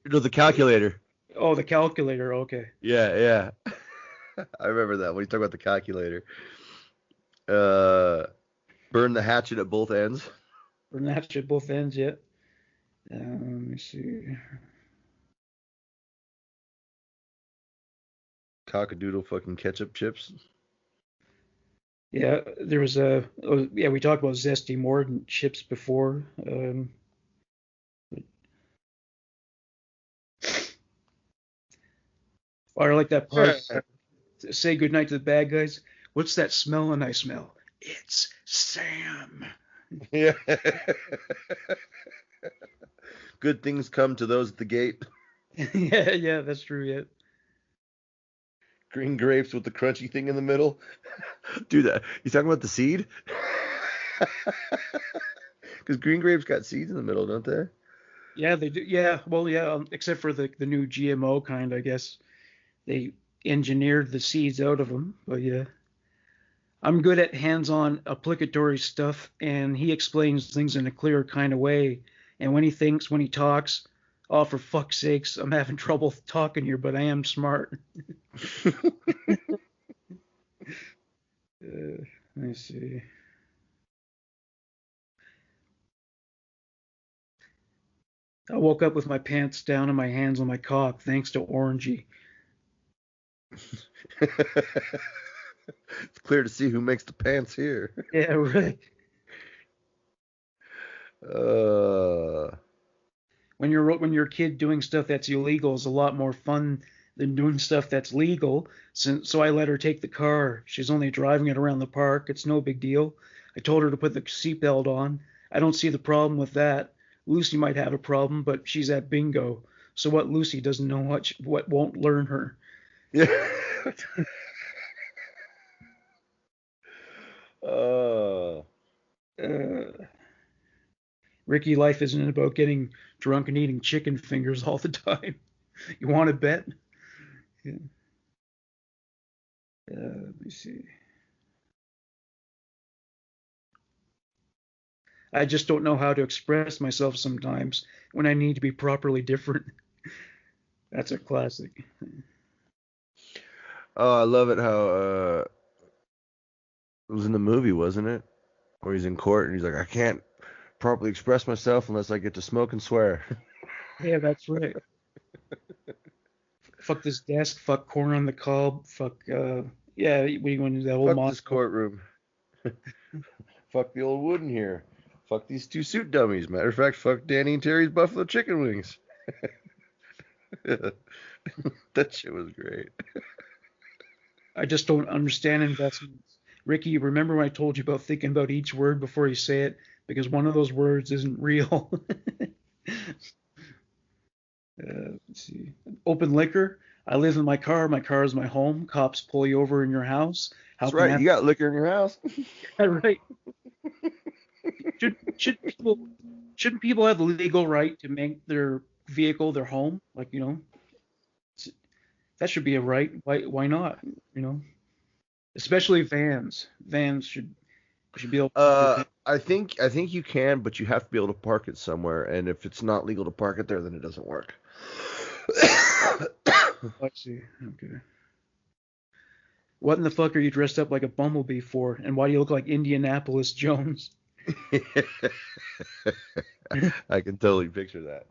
No, the calculator. Oh, the calculator. Okay. Yeah. I remember that when you talk about the calculator. Burn the hatchet at both ends. Burn the hatchet at both ends. Yeah. Let me see. Cockadoodle fucking ketchup chips. Yeah, there was we talked about Zesty Mordant chips before. I like that part. Say goodnight to the bad guys. What's that smelling I smell? It's Sam. Yeah. Good things come to those at the gate. Yeah, that's true. Yeah. Green grapes with the crunchy thing in the middle. Dude, you talking about the seed? Because green grapes got seeds in the middle, don't they? Yeah, they do. Yeah, well, yeah, except for the new GMO kind, I guess. They engineered the seeds out of them. But yeah, I'm good at hands-on applicatory stuff, and he explains things in a clear kind of way. And when he talks, oh, for fuck's sakes, I'm having trouble talking here, but I am smart. Let me see. I woke up with my pants down and my hands on my cock, thanks to Orangey. It's clear to see who makes the pants here. Yeah, right. Uh, When you're a kid, doing stuff that's illegal is a lot more fun than doing stuff that's legal. So I let her take the car. She's only driving it around the park. It's no big deal. I told her to put the seatbelt on. I don't see the problem with that. Lucy might have a problem, but she's at bingo. So what Lucy doesn't know what won't learn her. yeah. uh, Uh, Ricky, life isn't about getting drunk and eating chicken fingers all the time. You want to bet? Yeah. Let me see. I just don't know how to express myself sometimes when I need to be properly different. That's a classic. oh, I love it how it was in the movie, wasn't it? Where he's in court and he's like, I can't properly express myself unless I get to smoke and swear. Yeah, that's right. Fuck this desk. Fuck corn on the cob. Fuck. Yeah, we went into that whole Fuck this motto. courtroom. Fuck the old wood in here. Fuck these two suit dummies. Matter of fact, fuck Danny and Terry's buffalo chicken wings. That shit was great. I just don't understand investments. Ricky, remember when I told you about thinking about each word before you say it? Because one of those words isn't real. Let's see. Open liquor. I live in my car. My car is my home. Cops pull you over in your house. How That's can right. that You got liquor in your house. be right? Shouldn't people have the legal right to make their vehicle their home? Like, that should be a right. Why not? You know, especially vans. Vans should be able to keep their thing. I think you can, but you have to be able to park it somewhere. And if it's not legal to park it there, then it doesn't work. Let's see. Okay. What in the fuck are you dressed up like a bumblebee for? And why do you look like Indianapolis Jones? I can totally picture that.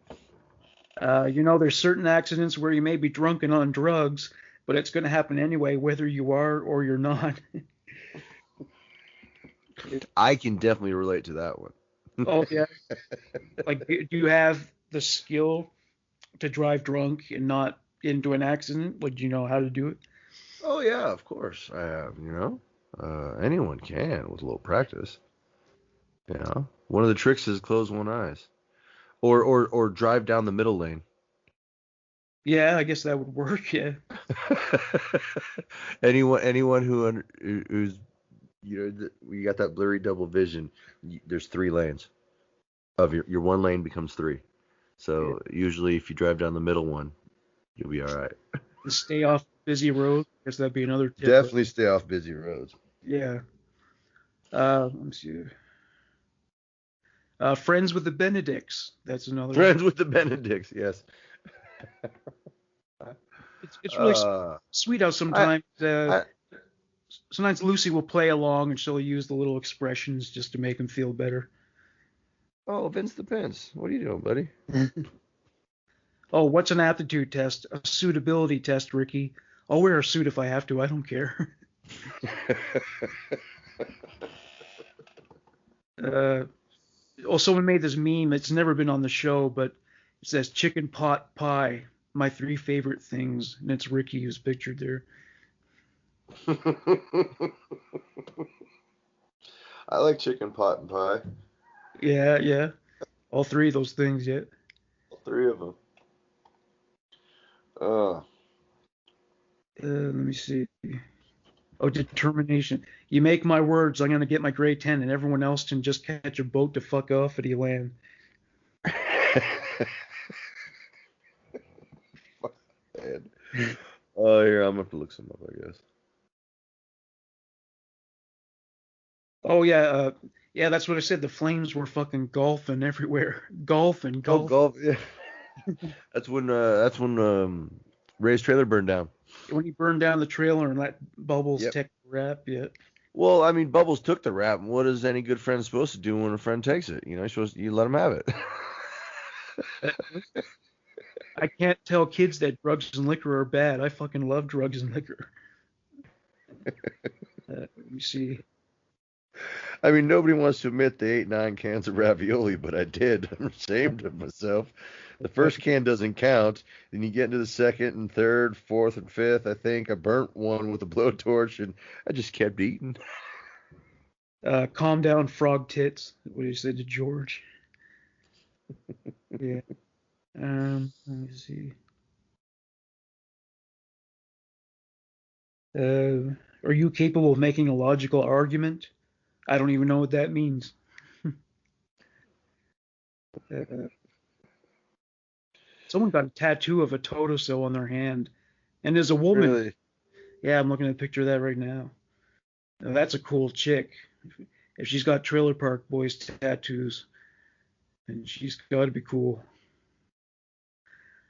There's certain accidents where you may be drunk and on drugs, but it's going to happen anyway, whether you are or you're not. I can definitely relate to that one. Oh, yeah. Like, do you have the skill to drive drunk and not into an accident? Like, do you know how to do it? Oh yeah, of course I have. Anyone can with a little practice. One of the tricks is close one eyes, or drive down the middle lane. Yeah, I guess that would work. Yeah. anyone who's you got that blurry double vision. There's 3 lanes. Of your one lane becomes 3. So usually if you drive down the middle one, you'll be all right. Stay off busy roads. I guess that'd be another tip. Definitely stay off busy roads. Yeah. Let me see. Friends with the Benedicts. That's another. Friends with the Benedicts. Yes. It's really sweet how sometimes Lucy will play along and she'll use the little expressions just to make him feel better. Oh, Vince the Pence. What are you doing, buddy? Oh, what's an aptitude test? A suitability test, Ricky. I'll wear a suit if I have to. I don't care. Someone made this meme. It's never been on the show, but it says chicken pot pie, my 3 favorite things, and it's Ricky who's pictured there. I like chicken pot and pie. Yeah. All 3 of those things, yeah. All 3 of them. Let me see. Oh, determination. You make my words, I'm going to get my grade 10, and everyone else can just catch a boat to fuck off at Elan. Oh, here, I'm going to have to look some up, I guess. Oh, yeah. Yeah, that's what I said. The flames were fucking golfing everywhere. Golfing. Oh, golf, yeah. That's when Ray's trailer burned down. When he burned down the trailer and let Bubbles take the rap, yeah. Well, I mean, Bubbles took the rap. What is any good friend supposed to do when a friend takes it? You let him have it. I can't tell kids that drugs and liquor are bad. I fucking love drugs and liquor. Let me see. I mean, nobody wants to admit they ate 9 cans of ravioli, but I did. I'm ashamed of myself. The first can doesn't count. Then you get into the second and third, fourth and fifth. I think I burnt one with a blowtorch, and I just kept eating. Calm down, frog tits. What do you say to George? Yeah. Let me see. Are you capable of making a logical argument? I don't even know what that means. Someone got a tattoo of a Totoso on their hand, and there's a woman. Really? Yeah, I'm looking at a picture of that right now. Now, that's a cool chick. If she's got Trailer Park Boys tattoos, then she's got to be cool.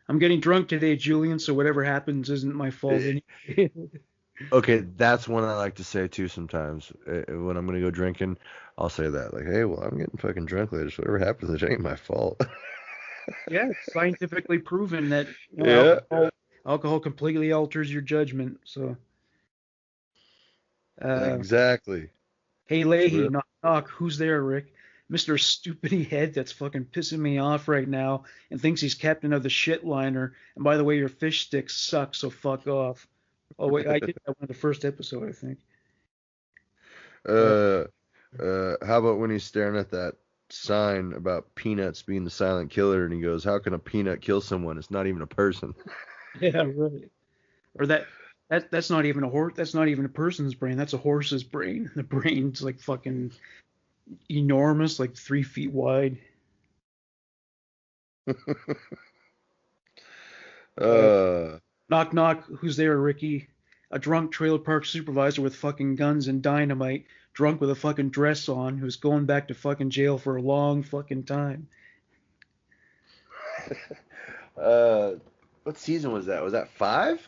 I'm getting drunk today, Julian, so whatever happens isn't my fault. Okay, that's one I like to say too sometimes. When I'm gonna go drinking, I'll say that. Like, hey, well, I'm getting fucking drunk later, so whatever happens, it ain't my fault. Yeah, it's scientifically proven that Yeah. alcohol completely alters your judgment. So, Exactly. hey, It's Leahy, real. knock, knock. Who's there, Rick? Mr. Stupidity Head that's fucking pissing me off right now and thinks he's captain of the shit liner. And by the way, your fish sticks suck, so fuck off. Oh, wait, I did that one in the first episode, I think. Uh, how about when he's staring at that sign about peanuts being the silent killer, and he goes, "How can a peanut kill someone? It's not even a person." Yeah, right. Or that's not even a horse. That's not even a person's brain. That's a horse's brain. The brain's like fucking enormous, like 3 feet wide. Uh, uh, Knock knock. Who's there, Ricky? A drunk trailer park supervisor with fucking guns and dynamite, drunk with a fucking dress on, who's going back to fucking jail for a long fucking time. uh, what season was that? Was that 5?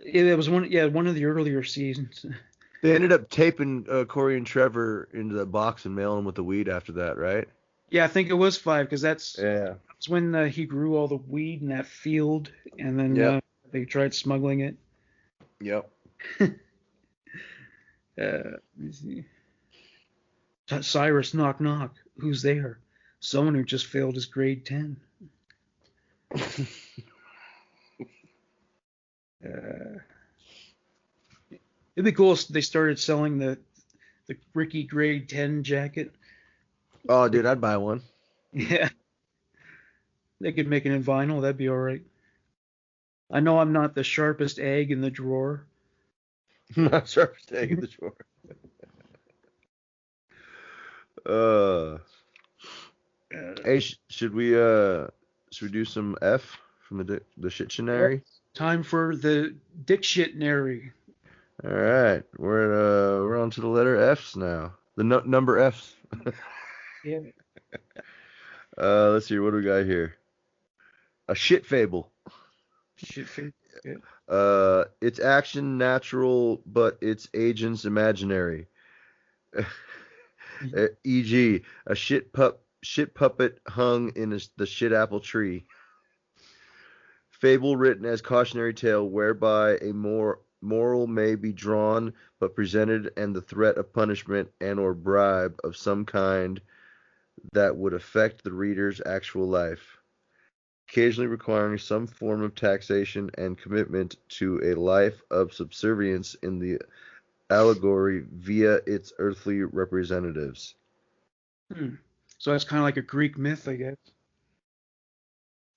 It was one, yeah, one of the earlier seasons. They ended up taping Corey and Trevor into the box and mailing them with the weed after that, right? Yeah, I think it was 5 because Yeah. that's when he grew all the weed in that field, and then Yep. they tried smuggling it. Yep. Let me see. Cyrus, knock knock. Who's there? Someone who just failed his grade 10. It'd be cool if they started selling the Ricky grade 10 jacket. Oh, dude, I'd buy one. Yeah, they could make it in vinyl. That'd be all right. I know I'm not the sharpest egg in the drawer. Not sharpest egg in the drawer. Hey, should we do some F from the Shittionary? Time for the dictionary. All right, we're on to the letter F's now. The number F's. Yeah. Let's see, what do we got here? A shit fable. Shit face. Yeah. Its action natural, but its agents imaginary. E.g., a shit puppet hung in the shit apple tree. Fable written as cautionary tale whereby a moral may be drawn but presented and the threat of punishment and or bribe of some kind that would affect the reader's actual life, occasionally requiring some form of taxation and commitment to a life of subservience in the allegory via its earthly representatives. So that's kind of like a Greek myth, I guess.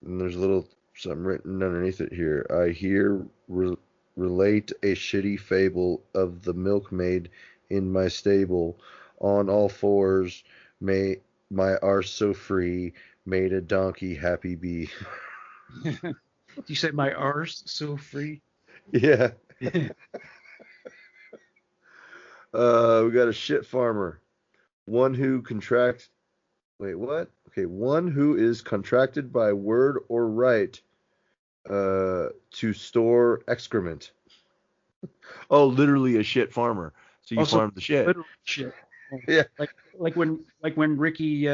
And there's a little something written underneath it here. I here relate a shitty fable of the milkmaid in my stable. On all fours, may my arse so free, made a donkey happy be. You said my arse so free. Yeah. We got a shit farmer. One who contracts. Wait, what? Okay, one who is contracted by word or right to store excrement. Oh, literally a shit farmer. So you Also, farm the shit. literal shit. Yeah. Like when Ricky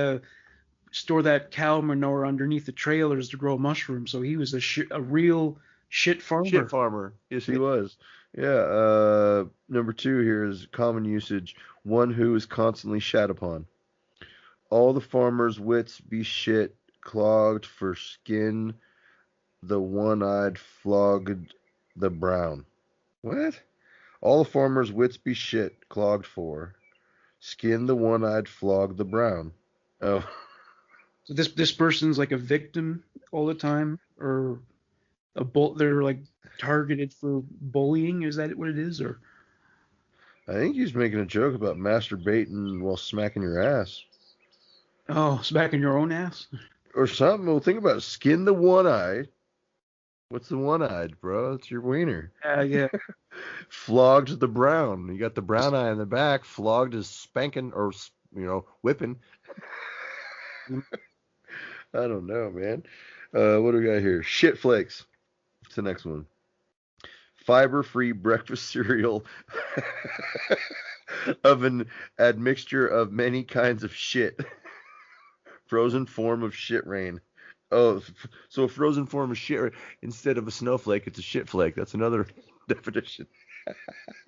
store that cow manure underneath the trailers to grow mushrooms. So he was a real shit Shit farmer. farmer. Yes, he was. Yeah. Number 2 here is common usage. One who is constantly shat upon. All the farmers' wits be shit, clogged for skin. The one-eyed flogged the brown. What? All the farmers' wits be shit, clogged for skin. The one-eyed flogged the brown. Oh, So this person's like a victim all the time, or they're like targeted for bullying. Is that what it is? Or I think he's making a joke about masturbating while smacking your ass. oh, smacking your own ass. Or something. Well, think about it. Skin the one-eyed. What's the one-eyed, bro? It's your wiener. Yeah. Flogged the brown. You got the brown eye in the back. Flogged is spanking or, whipping. I don't know, man. What do we got here? Shit flakes. What's the next one? Fiber-free breakfast cereal of an admixture of many kinds of shit. Frozen form of shit rain. Oh, so a frozen form of shit rain. Instead of a snowflake, it's a shit flake. That's another definition.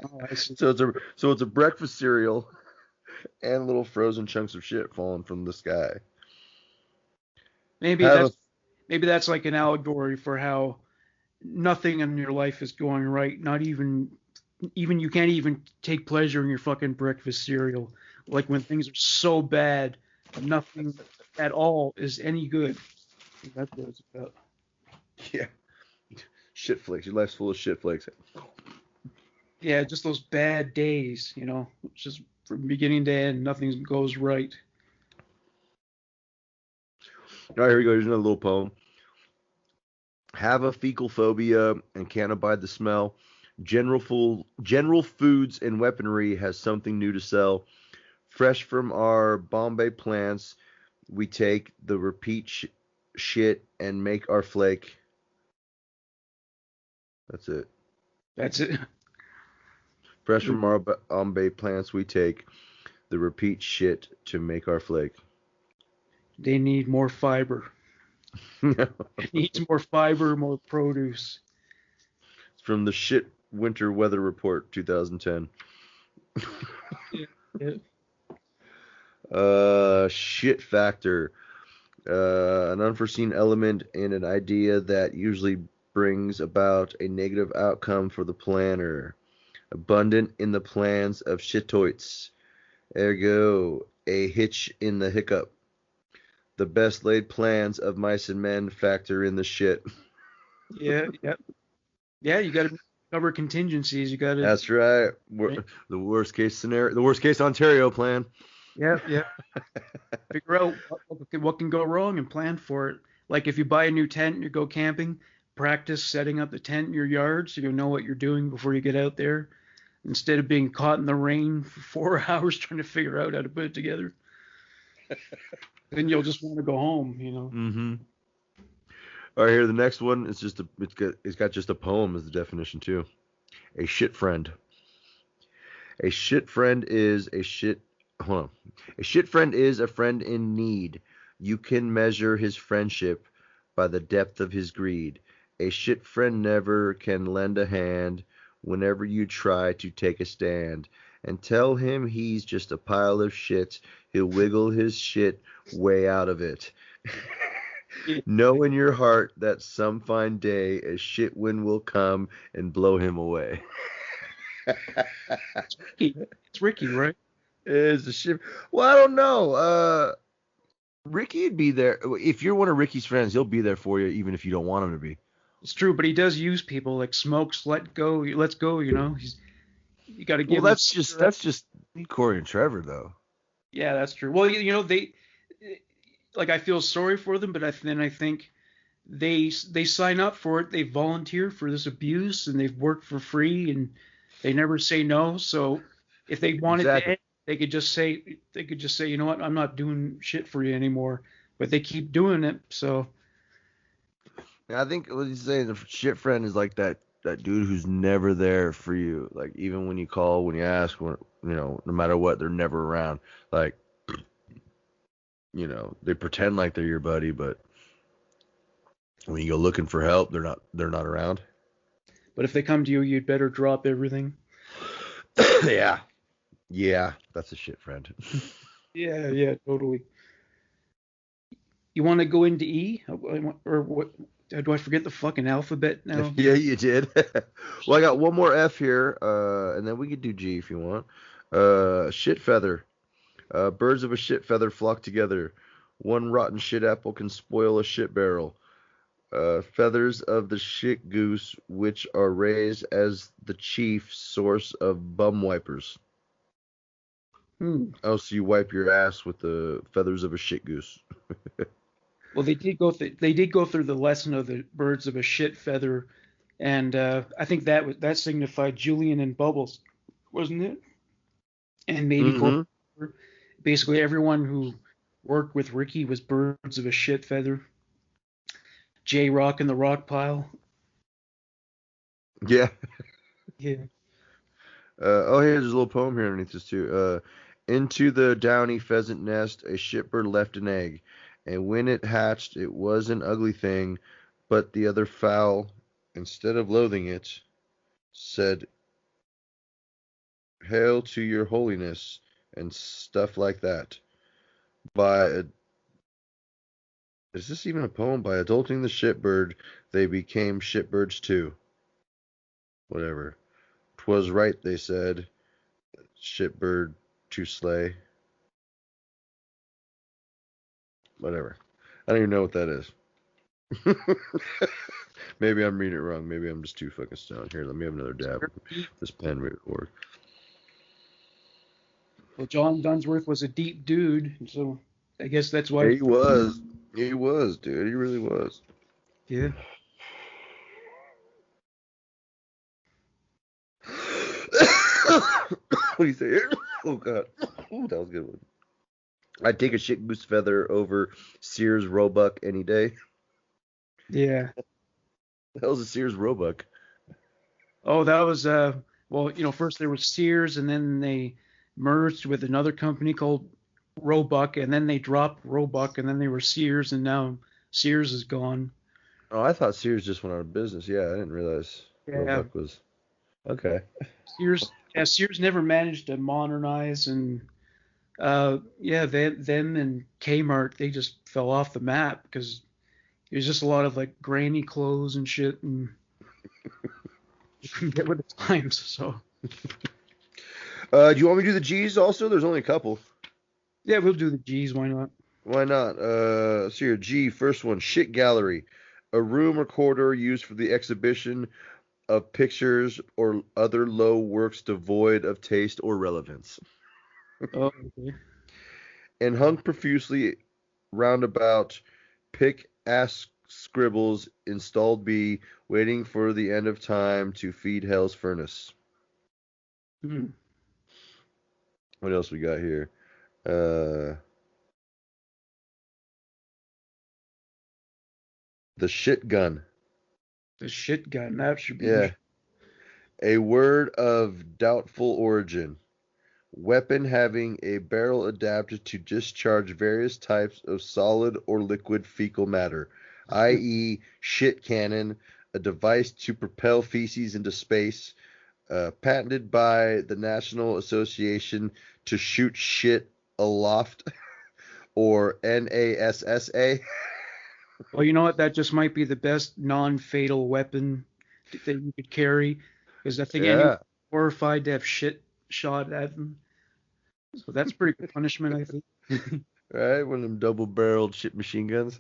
Oh, I see. So it's a breakfast cereal and little frozen chunks of shit falling from the sky. Maybe Have that's like an allegory for how nothing in your life is going right. Not even you can't even take pleasure in your fucking breakfast cereal. Like when things are so bad, nothing at all is any good. That's what it's about. Yeah. Shit flakes. Your life's full of shit flakes. Yeah, just those bad days, just from beginning to end, nothing goes right. All right, here we go. Here's another little poem. Have a fecal phobia and can't abide the smell. General Foods and Weaponry has something new to sell. Fresh from our Bombay plants, we take the repeat shit and make our flake. That's it. That's it. Fresh from our Bombay plants, we take the repeat shit to make our flake. They need more fiber. It needs more fiber, more produce. It's from the Shit Winter Weather Report 2010. Yeah. Shit factor. An unforeseen element in an idea that usually brings about a negative outcome for the planner. Abundant in the plans of shitoites. Ergo, a hitch in the hiccup. The best laid plans of mice and men factor in the shit. Yeah. You got to cover contingencies. You got to. That's right. The worst case scenario, the worst case Ontario plan. Yeah. Figure out what can go wrong and plan for it. Like if you buy a new tent and you go camping, practice setting up the tent in your yard so you know what you're doing before you get out there, instead of being caught in the rain for 4 hours trying to figure out how to put it together. Then you'll just want to go home, Mm-hmm. All right, here the next one. It's got just a poem as the definition too. A shit friend. A shit friend is a shit. Hold on. A shit friend is a friend in need. You can measure his friendship by the depth of his greed. A shit friend never can lend a hand whenever you try to take a stand. And tell him he's just a pile of shit. He'll wiggle his shit way out of it. Know in your heart that some fine day a shit wind will come and blow him away. It's Ricky, right? It's a shit. Well, I don't know. Ricky'd be there. If you're one of Ricky's friends, he'll be there for you, even if you don't want him to be. It's true, but he does use people like Smokes. Let's go. You got to give. Well, that's just Corey and Trevor, though. Yeah, that's true. Well, they like I feel sorry for them, but then I think they sign up for it. They volunteer for this abuse, and they've worked for free, and they never say no. So if they wanted to end, they could just say, you know what, I'm not doing shit for you anymore. But they keep doing it. So I think what he's saying, the shit friend is like that dude who's never there for you. Like even when you call, when you ask, no matter what, they're never around. Like they pretend like they're your buddy, but when you go looking for help, they're not around. But if they come to you, you'd better drop everything. Yeah. Yeah, that's a shit friend. Yeah, yeah, totally. You want to go into E or what? Do I forget the fucking alphabet now? Yeah, you did. Well, I got one more F here, and then we could do G if you want. Shit feather. Birds of a shit feather flock together. One rotten shit apple can spoil a shit barrel. Feathers of the shit goose, which are raised as the chief source of bum wipers. Hmm. Oh, so you wipe your ass with the feathers of a shit goose. Well, they did go through the lesson of the birds of a shit feather, and I think that signified Julian and Bubbles, wasn't it? And maybe Mm-hmm. basically everyone who worked with Ricky was birds of a shit feather. J Rock and the Rock Pile. Yeah. Yeah. Oh, hey, there's a little poem here underneath this too. Into the downy pheasant nest, a shitbird left an egg, and when it hatched, it was an ugly thing. But the other fowl, instead of loathing it, said, "Hail to your holiness," and stuff like that. By is this even a poem? By adulting the shitbird, they became shitbirds too. Whatever. 'Twas right, they said, shitbird to slay. Whatever. I don't even know what that is. Maybe I'm reading it wrong. Maybe I'm just too fucking stoned. Here, let me have another dab. This pen may work. Well, John Dunsworth was a deep dude, so I guess that's Yeah, why. he was. He was, dude. He really was. Yeah. What do you say here? Oh, God. Ooh, that was a good one. I'd take a shit goose feather over Sears Roebuck any day. Yeah. The hell's a Sears Roebuck? Oh, that was well, first there was Sears, and then they merged with another company called Roebuck, and then they dropped Roebuck, and then they were Sears, and now Sears is gone. Oh, I thought Sears just went out of business. Yeah, I didn't realize Yeah. Roebuck was. Okay. Sears never managed to modernize, and yeah, them and Kmart, they just fell off the map because it was just a lot of like granny clothes and shit, and you couldn't get with the times. So Do you want me to do the G's also? There's only a couple. yeah, we'll do the G's. Why not? Why not? So here, G, first one, shit gallery. A room or corridor used for the exhibition of pictures or other low works devoid of taste or relevance. Oh, okay. And hung profusely roundabout, pick ass scribbles installed be waiting for the end of time to feed hell's furnace. Hmm. What else we got here? The shit gun. The shit gun. That should be Yeah. interesting. A word of doubtful origin. Weapon having a barrel adapted to discharge various types of solid or liquid fecal matter, i.e., shit cannon, a device to propel feces into space, patented by the National Association to Shoot Shit Aloft, or NASA. Well, you know what? That just might be the best non-fatal weapon that you could carry, because I think anyone's Yeah, horrified to have shit shot at them. So that's pretty good punishment, I think. right? One of them double-barreled shit machine guns.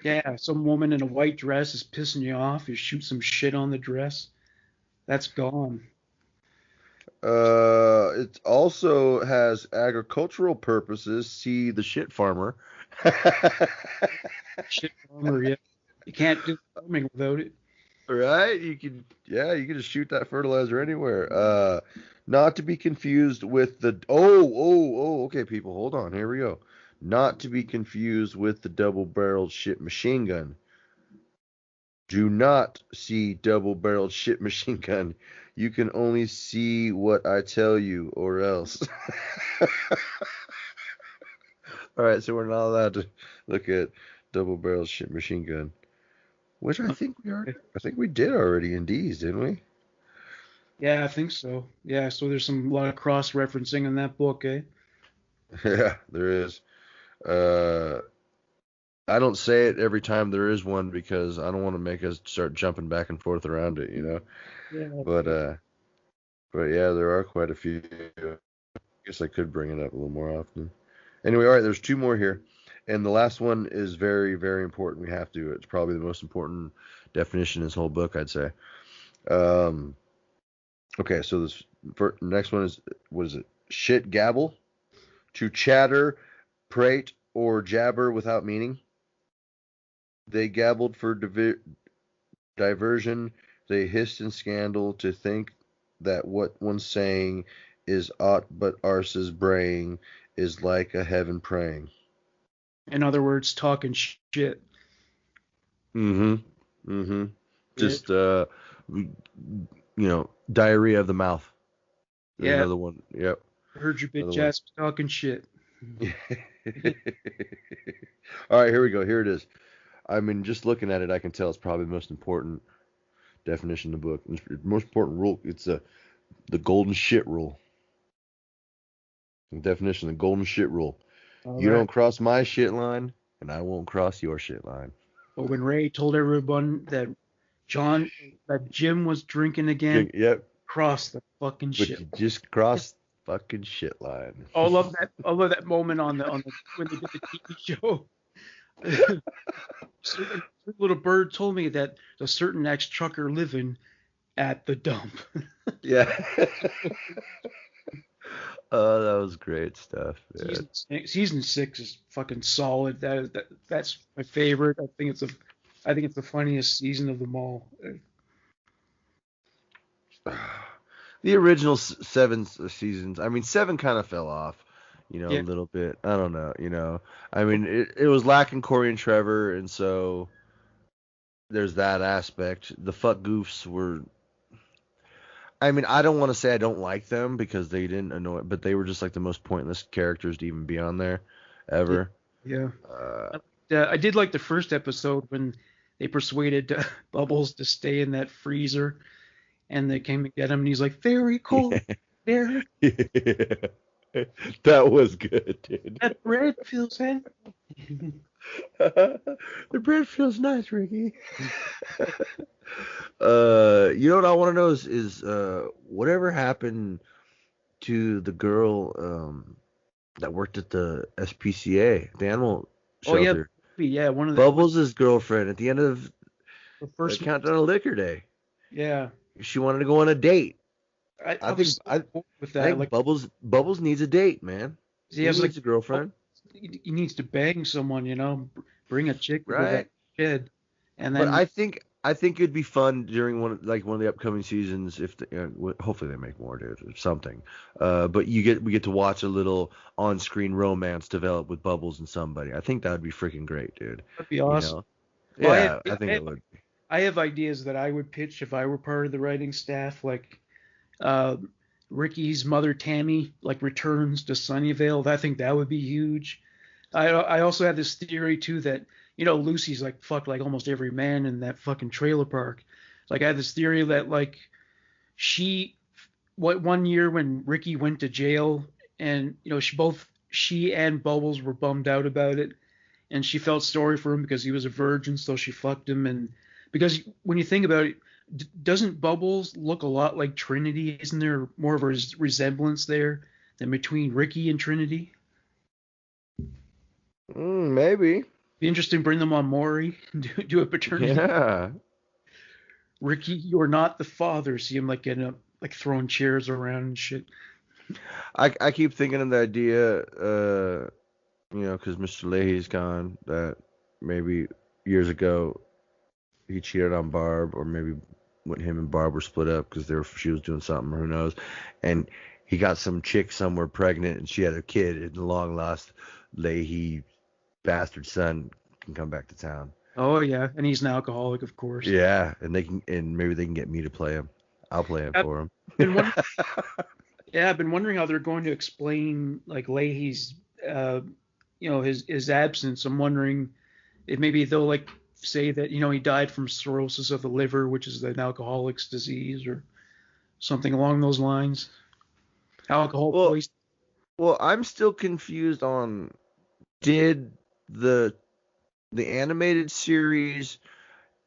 Yeah, some woman in a white dress is pissing you off. You shoot some shit on the dress. That's gone. It also has agricultural purposes. See the shit farmer. Shit armor, yeah. You can't do farming without it. Right? You can just shoot that fertilizer anywhere. Not to be confused with the okay, people, hold on. Here we go. Not to be confused with the double-barreled shit machine gun. Do not see double-barreled shit machine gun. You can only see what I tell you, or else. All right, so we're not allowed to look at double barrel machine gun, which I think we did already in D's, didn't we? Yeah, I think so. Yeah, so there's a lot of cross referencing in that book, eh? Yeah, there is. Uh, I don't say it every time there is one because I don't want to make us start jumping back and forth around it, you know. Yeah, that's But fair. but yeah, there are quite a few. I guess I could bring it up a little more often. Anyway, all right, there's two more here, and the last one is very, very important. We have to. It's probably the most important definition in this whole book, I'd say. Um, okay, so next one is, what is it? Shit gabble, to chatter, prate, or jabber without meaning. They gabbled for diversion. They hissed in scandal to think that what one's saying is aught but arse's braying is like a heaven praying. In other words, talking shit. Mm-hmm. Mm-hmm. Yeah, Just diarrhea of the mouth is yeah. another one. Yep. I heard you Another bitch one. ass talking shit. All right, here we go. Here it is. I mean, just looking at it, I can tell it's probably the most important definition in the book. It's the most important rule. It's the golden shit rule. The definition, the golden shit rule. All You right. don't cross my shit line, and I won't cross your shit line. But when Ray told everyone that Jim was drinking again, Yep. cross the fucking But shit. you just crossed fucking shit line. I love that. I love that moment on the when they did the TV show. Certain little bird told me that a certain ex-trucker living at the dump. Yeah. Oh, that was great stuff, man. Season 6 is fucking solid. That's my favorite. I think it's the funniest season of them all. The original seven seasons, I mean, seven kind of fell off, a Yeah, little bit. I don't know. I mean, it was lacking Corey and Trevor, and so there's that aspect. The fuck goofs were. I mean, I don't want to say I don't like them because they didn't annoy, but they were just like the most pointless characters to even be on there, yeah, ever. yeah. Uh, I did like the first episode when they persuaded Bubbles to stay in that freezer, and they came to get him, and he's like, "Very cold, very. that was good, dude. That bread feels heavy." The bread feels nice, Ricky. What I want to know is whatever happened to the girl that worked at the SPCA, the animal Oh yeah, shelter. yeah. One of the Bubbles' girlfriend at the end of first. Countdown to Liquor Day. Yeah, She wanted to go on a date. I was so bored with I that. think Like, Bubbles needs a date, man. he He has like, needs a girlfriend, he needs to bang someone, bring a chick to go right? back to shed, and But then I think it'd be fun during one of the upcoming seasons if hopefully they make more, dude, or something. But we get to watch a little on-screen romance develop with Bubbles and somebody. I think that would be freaking great, dude. that'd be You awesome. know? Well, Yeah, I think it would. I have ideas that I would pitch if I were part of the writing staff, like uh, Ricky's mother Tammy like returns to Sunnyvale. I think that would be huge. I also had this theory too that Lucy's like fucked like almost every man in that fucking trailer park. Like I had this theory that like she what one year when Ricky went to jail and she and Bubbles were bummed out about it and she felt sorry for him because he was a virgin, so she fucked him. And because when you think about it, doesn't Bubbles look a lot like Trinity? Isn't there more of a resemblance there than between Ricky and Trinity? Maybe. Be interesting to bring them on Maury and do a paternity. Yeah. Ricky, you're not the father. See him like getting up, like throwing chairs around and shit. I keep thinking of the idea, because Mr. Leahy's gone, that maybe years ago he cheated on Barb, or maybe when him and Barb were split up because she was doing something, who knows, and he got some chick somewhere pregnant and she had a kid, and the long lost Leahy bastard son can come back to town. Oh yeah, and he's an alcoholic, of course. Yeah, and maybe they can get me to play him. I'll play him for him. I've been wondering how they're going to explain like Leahy's his absence. I'm wondering if maybe they'll like say that he died from cirrhosis of the liver, which is an alcoholic's disease, or something along those lines. Alcohol Well, poisoning. well, I'm still confused on did the animated series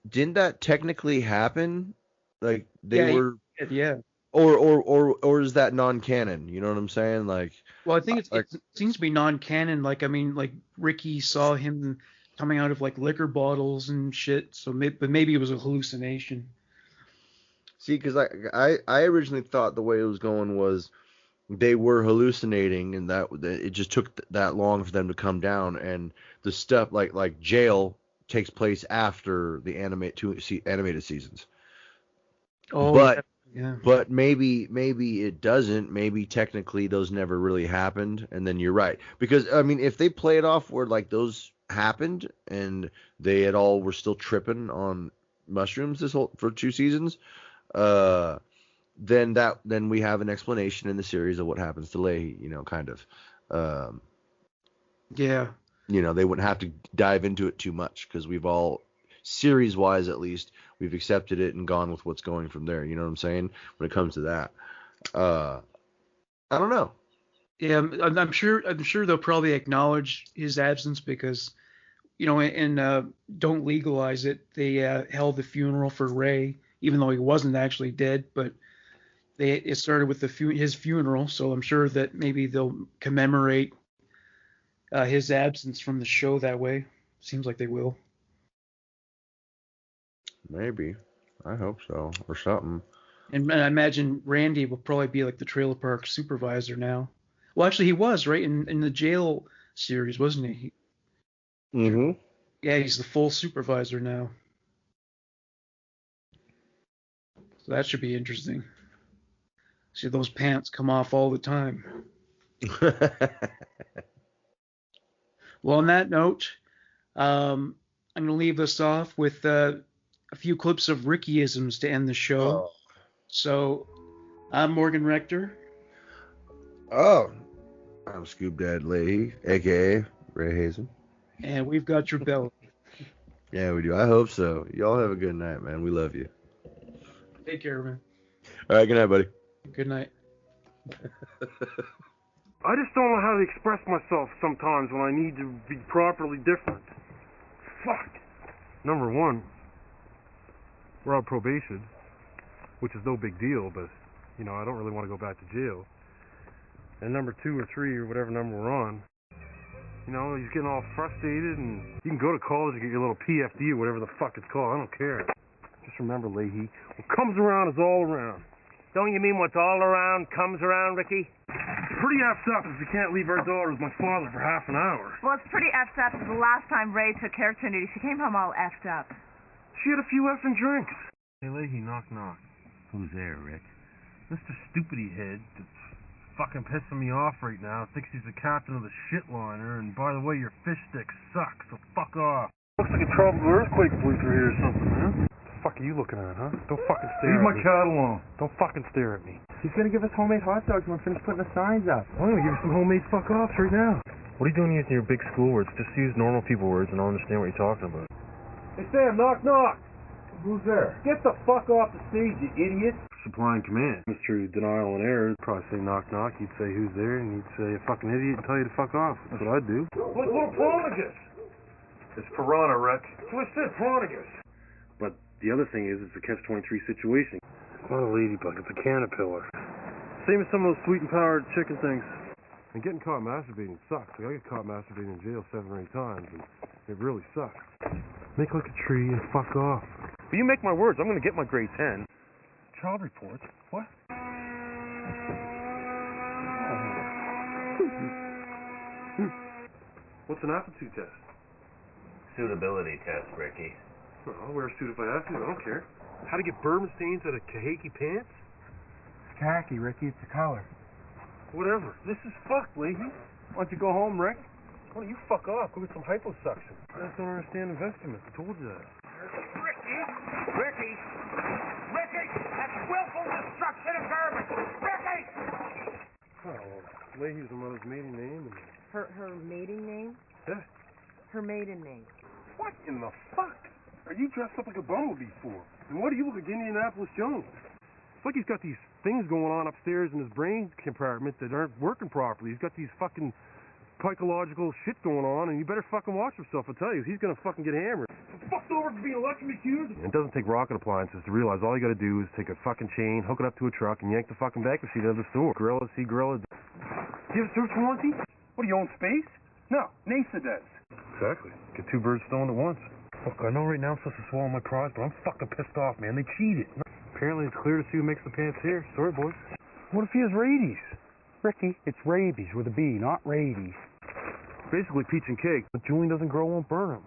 didn't that technically happen? Like they Yeah, were yeah. or is that non-canon? You know what I'm saying? Well, I think Like it seems to be non-canon. Like, I mean, like Ricky saw him coming out of like liquor bottles and shit. So, but maybe it was a hallucination. see, because I originally thought the way it was going was they were hallucinating and that it just took that long for them to come down and the stuff like jail takes place after the animated seasons. Oh yeah, But yeah, maybe it doesn't. Maybe technically those never really happened, and then you're right. Because I mean, if they play it off where like those happened and they at all were still tripping on mushrooms this whole for 2 seasons, uh, then we have an explanation in the series of what happens to Leahy. Kind of. Um, yeah, they wouldn't have to dive into it too much because we've all series wise at least we've accepted it and gone with what's going from there. You know what I'm saying? When it comes to that, uh, I don't know. yeah. I'm sure. I'm sure they'll probably acknowledge his absence because and Don't Legalize It. They held the funeral for Ray, even though he wasn't actually dead, but it started with his funeral. So I'm sure that maybe they'll commemorate his absence from the show that way. Seems like they will. Maybe. I hope so or something. And I imagine Randy will probably be like the trailer park supervisor now. Well, actually, he was right in the jail series, wasn't he? Mm-hmm. Yeah, he's the full supervisor now. So that should be interesting. See those pants come off all the time. Well, on that note, I'm going to leave us off with a few clips of Rickyisms to end the show. Oh. So I'm Morgan Rector, Oh. I'm Scoop Dad Leahy, aka Ray Hazen. and we've got your belly. Yeah, we do. I hope so. Y'all have a good night, man. We love you. Take care, man. All right, good night, buddy. Good night. I just don't know how to express myself sometimes when I need to be properly different. Fuck. Number one, we're on probation, which is no big deal, but, I don't really want to go back to jail. And number 2 or 3 or whatever number we're on, he's getting all frustrated, and you can go to college and get your little PFD or whatever the fuck it's called. I don't care. Just remember, Leahy, what comes around is all around. Don't you mean what's all around comes around, Ricky? It's pretty effed up if you can't leave our daughter with my father for half an hour. Well, it's pretty effed up. The last time Ray took care of Trinity, she came home all effed up. She had a few effing drinks. Hey, Leahy, knock, knock. Who's there, Rick? Mr. Stupidity Head that's fucking pissing me off right now thinks he's the captain of the shitliner, and by the way, your fish stick sucks, so fuck off. Looks like a tropical earthquake blew through here or something, man. What the fuck are you looking at, huh? Don't fucking stare at me. Leave my cat alone. Don't fucking stare at me. He's gonna give us homemade hot dogs when we finish putting the signs up. I'm gonna give you some homemade fuck-offs right now. What are you doing using your big school words? Just use normal people words and I'll understand what you're talking about. Hey, Sam, knock, knock. Who's there? Get the fuck off the stage, you idiot. Supplying command. Mr. Denial and Error would probably say knock, knock. You'd say who's there, and you'd say a fucking idiot and tell you to fuck off. That's what I'd do. Like little Prodigus. It's Piranha, Rick. That's what I said, Prodigus. But the other thing is, it's a catch-23 situation. It's not a ladybug, it's a caterpillar. Same as some of those sweet and powdered chicken things. And getting caught masturbating sucks. Like, I get caught masturbating in jail 7 or 8 times, and it really sucks. Make like a tree and fuck off. But you make my words, I'm gonna get my grade 10. Child reports? What? What's an aptitude test? Suitability test, Ricky. Well, I'll wear a suit if I have to, I don't care. How to get bourbon stains out of kahaki pants? It's khaki, Ricky. It's a color. Whatever. This is fucked, Leahy. Why don't you go home, Rick? Why don't you fuck off? Go get some hyposuction. I just don't understand investment. I told you that. Ricky! Ricky! Ricky! That's willful destruction of garbage! Ricky! Oh, well, Leahy's the mother's maiden name, and Her maiden name? Yeah. Her maiden name. What in the fuck are you dressed up like a bumblebee for? And why do you look like Indianapolis Jones? It's like he's got these things going on upstairs in his brain compartment that aren't working properly. He's got these fucking psychological shit going on, and you better fucking watch himself, I tell you. He's gonna fucking get hammered. I'm fucked over for being electrocuted. It doesn't take rocket appliances to realize all you gotta do is take a fucking chain, hook it up to a truck, and yank the fucking back seat out of the store. Gorilla see gorilla. Do you have a search warranty? What, do you own space? No, NASA does. Exactly. Get two birds stoned at once. Look, I know right now I'm supposed to swallow my prize, but I'm fucking pissed off, man. They cheated. Apparently it's clear to see who makes the pants here. Sorry, boys. What if he has rabies? Ricky, it's rabies with a B, not rabies. Basically peach and cake. But Julian doesn't grow, won't burn him.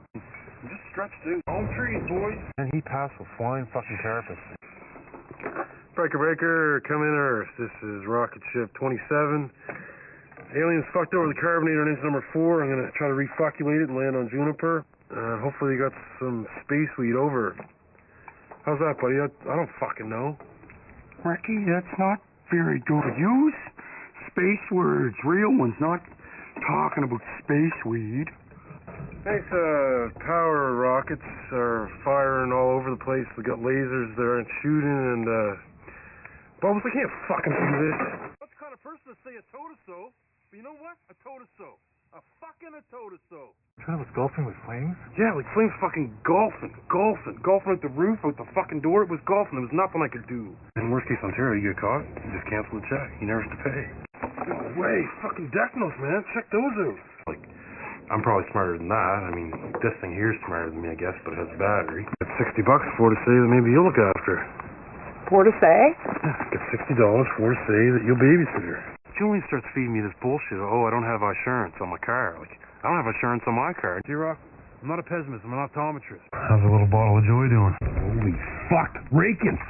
Just stretch through. Home trees, boys. And he passed with flying fucking carpets. Breaker, come in Earth. This is rocket ship 27. Aliens fucked over the carbonator on engine number 4. I'm gonna try to refucculate it and land on Juniper. Hopefully you got some space weed over. How's that, buddy? I don't fucking know. Ricky, that's not very good use. Space words, real ones, not talking about space weed. Thanks, power rockets are firing all over the place. We got lasers that aren't shooting, and, Bubbles, I can't fucking do this. I'm not the kind of person to say a toe-to-so, but you know what? A toe-to-so. A fucking a toe-to-so. Trying to was golfing with Flames? Yeah, like Flames fucking golfing at the roof, out the fucking door. It was golfing. There was nothing I could do. In worst case Ontario, you get caught, you just cancel the check. You never have to pay. No way. Fucking Decnos, man. Check those out. Like, I'm probably smarter than that. I mean, this thing here's smarter than me, I guess, but it has a battery. Get $60 for to say that maybe you'll look after her. For to say? Yeah, get $60 for to say that you'll babysit her. Julian starts feeding me this bullshit. Oh, I don't have insurance on my car. Like, I don't have insurance on my car. D-Rock, I'm not a pessimist. I'm an optometrist. How's a little bottle of joy doing? Holy fuck. Rakins.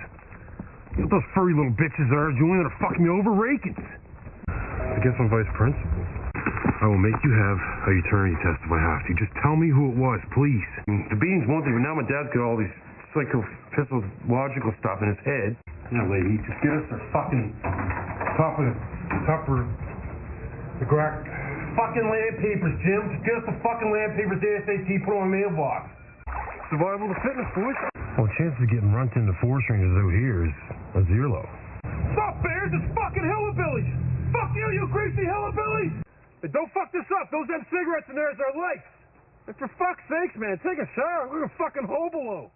You know what those furry little bitches are, Julian, that are fucking me over? Rakins. I guess I'm vice principal. I will make you have a eternity test if I have to. Just tell me who it was, please. The beating's one thing, but now my dad's got all these psychophysiological stuff in his head. Yeah, lady, just get us the fucking top of the crack. Fucking land papers, Jim. Just get us the fucking land papers ASAP, put on my mailbox. Survival of the fitness, boys. Well, chances of getting runt into forest rangers out here is a zero. Stop, bears! It's fucking hillbillies! Fuck you, you greasy hillbillies! Hey, don't fuck this up. Those them cigarettes in there is our life. And for fuck's sakes, man, take a shower. We're a fucking hobo.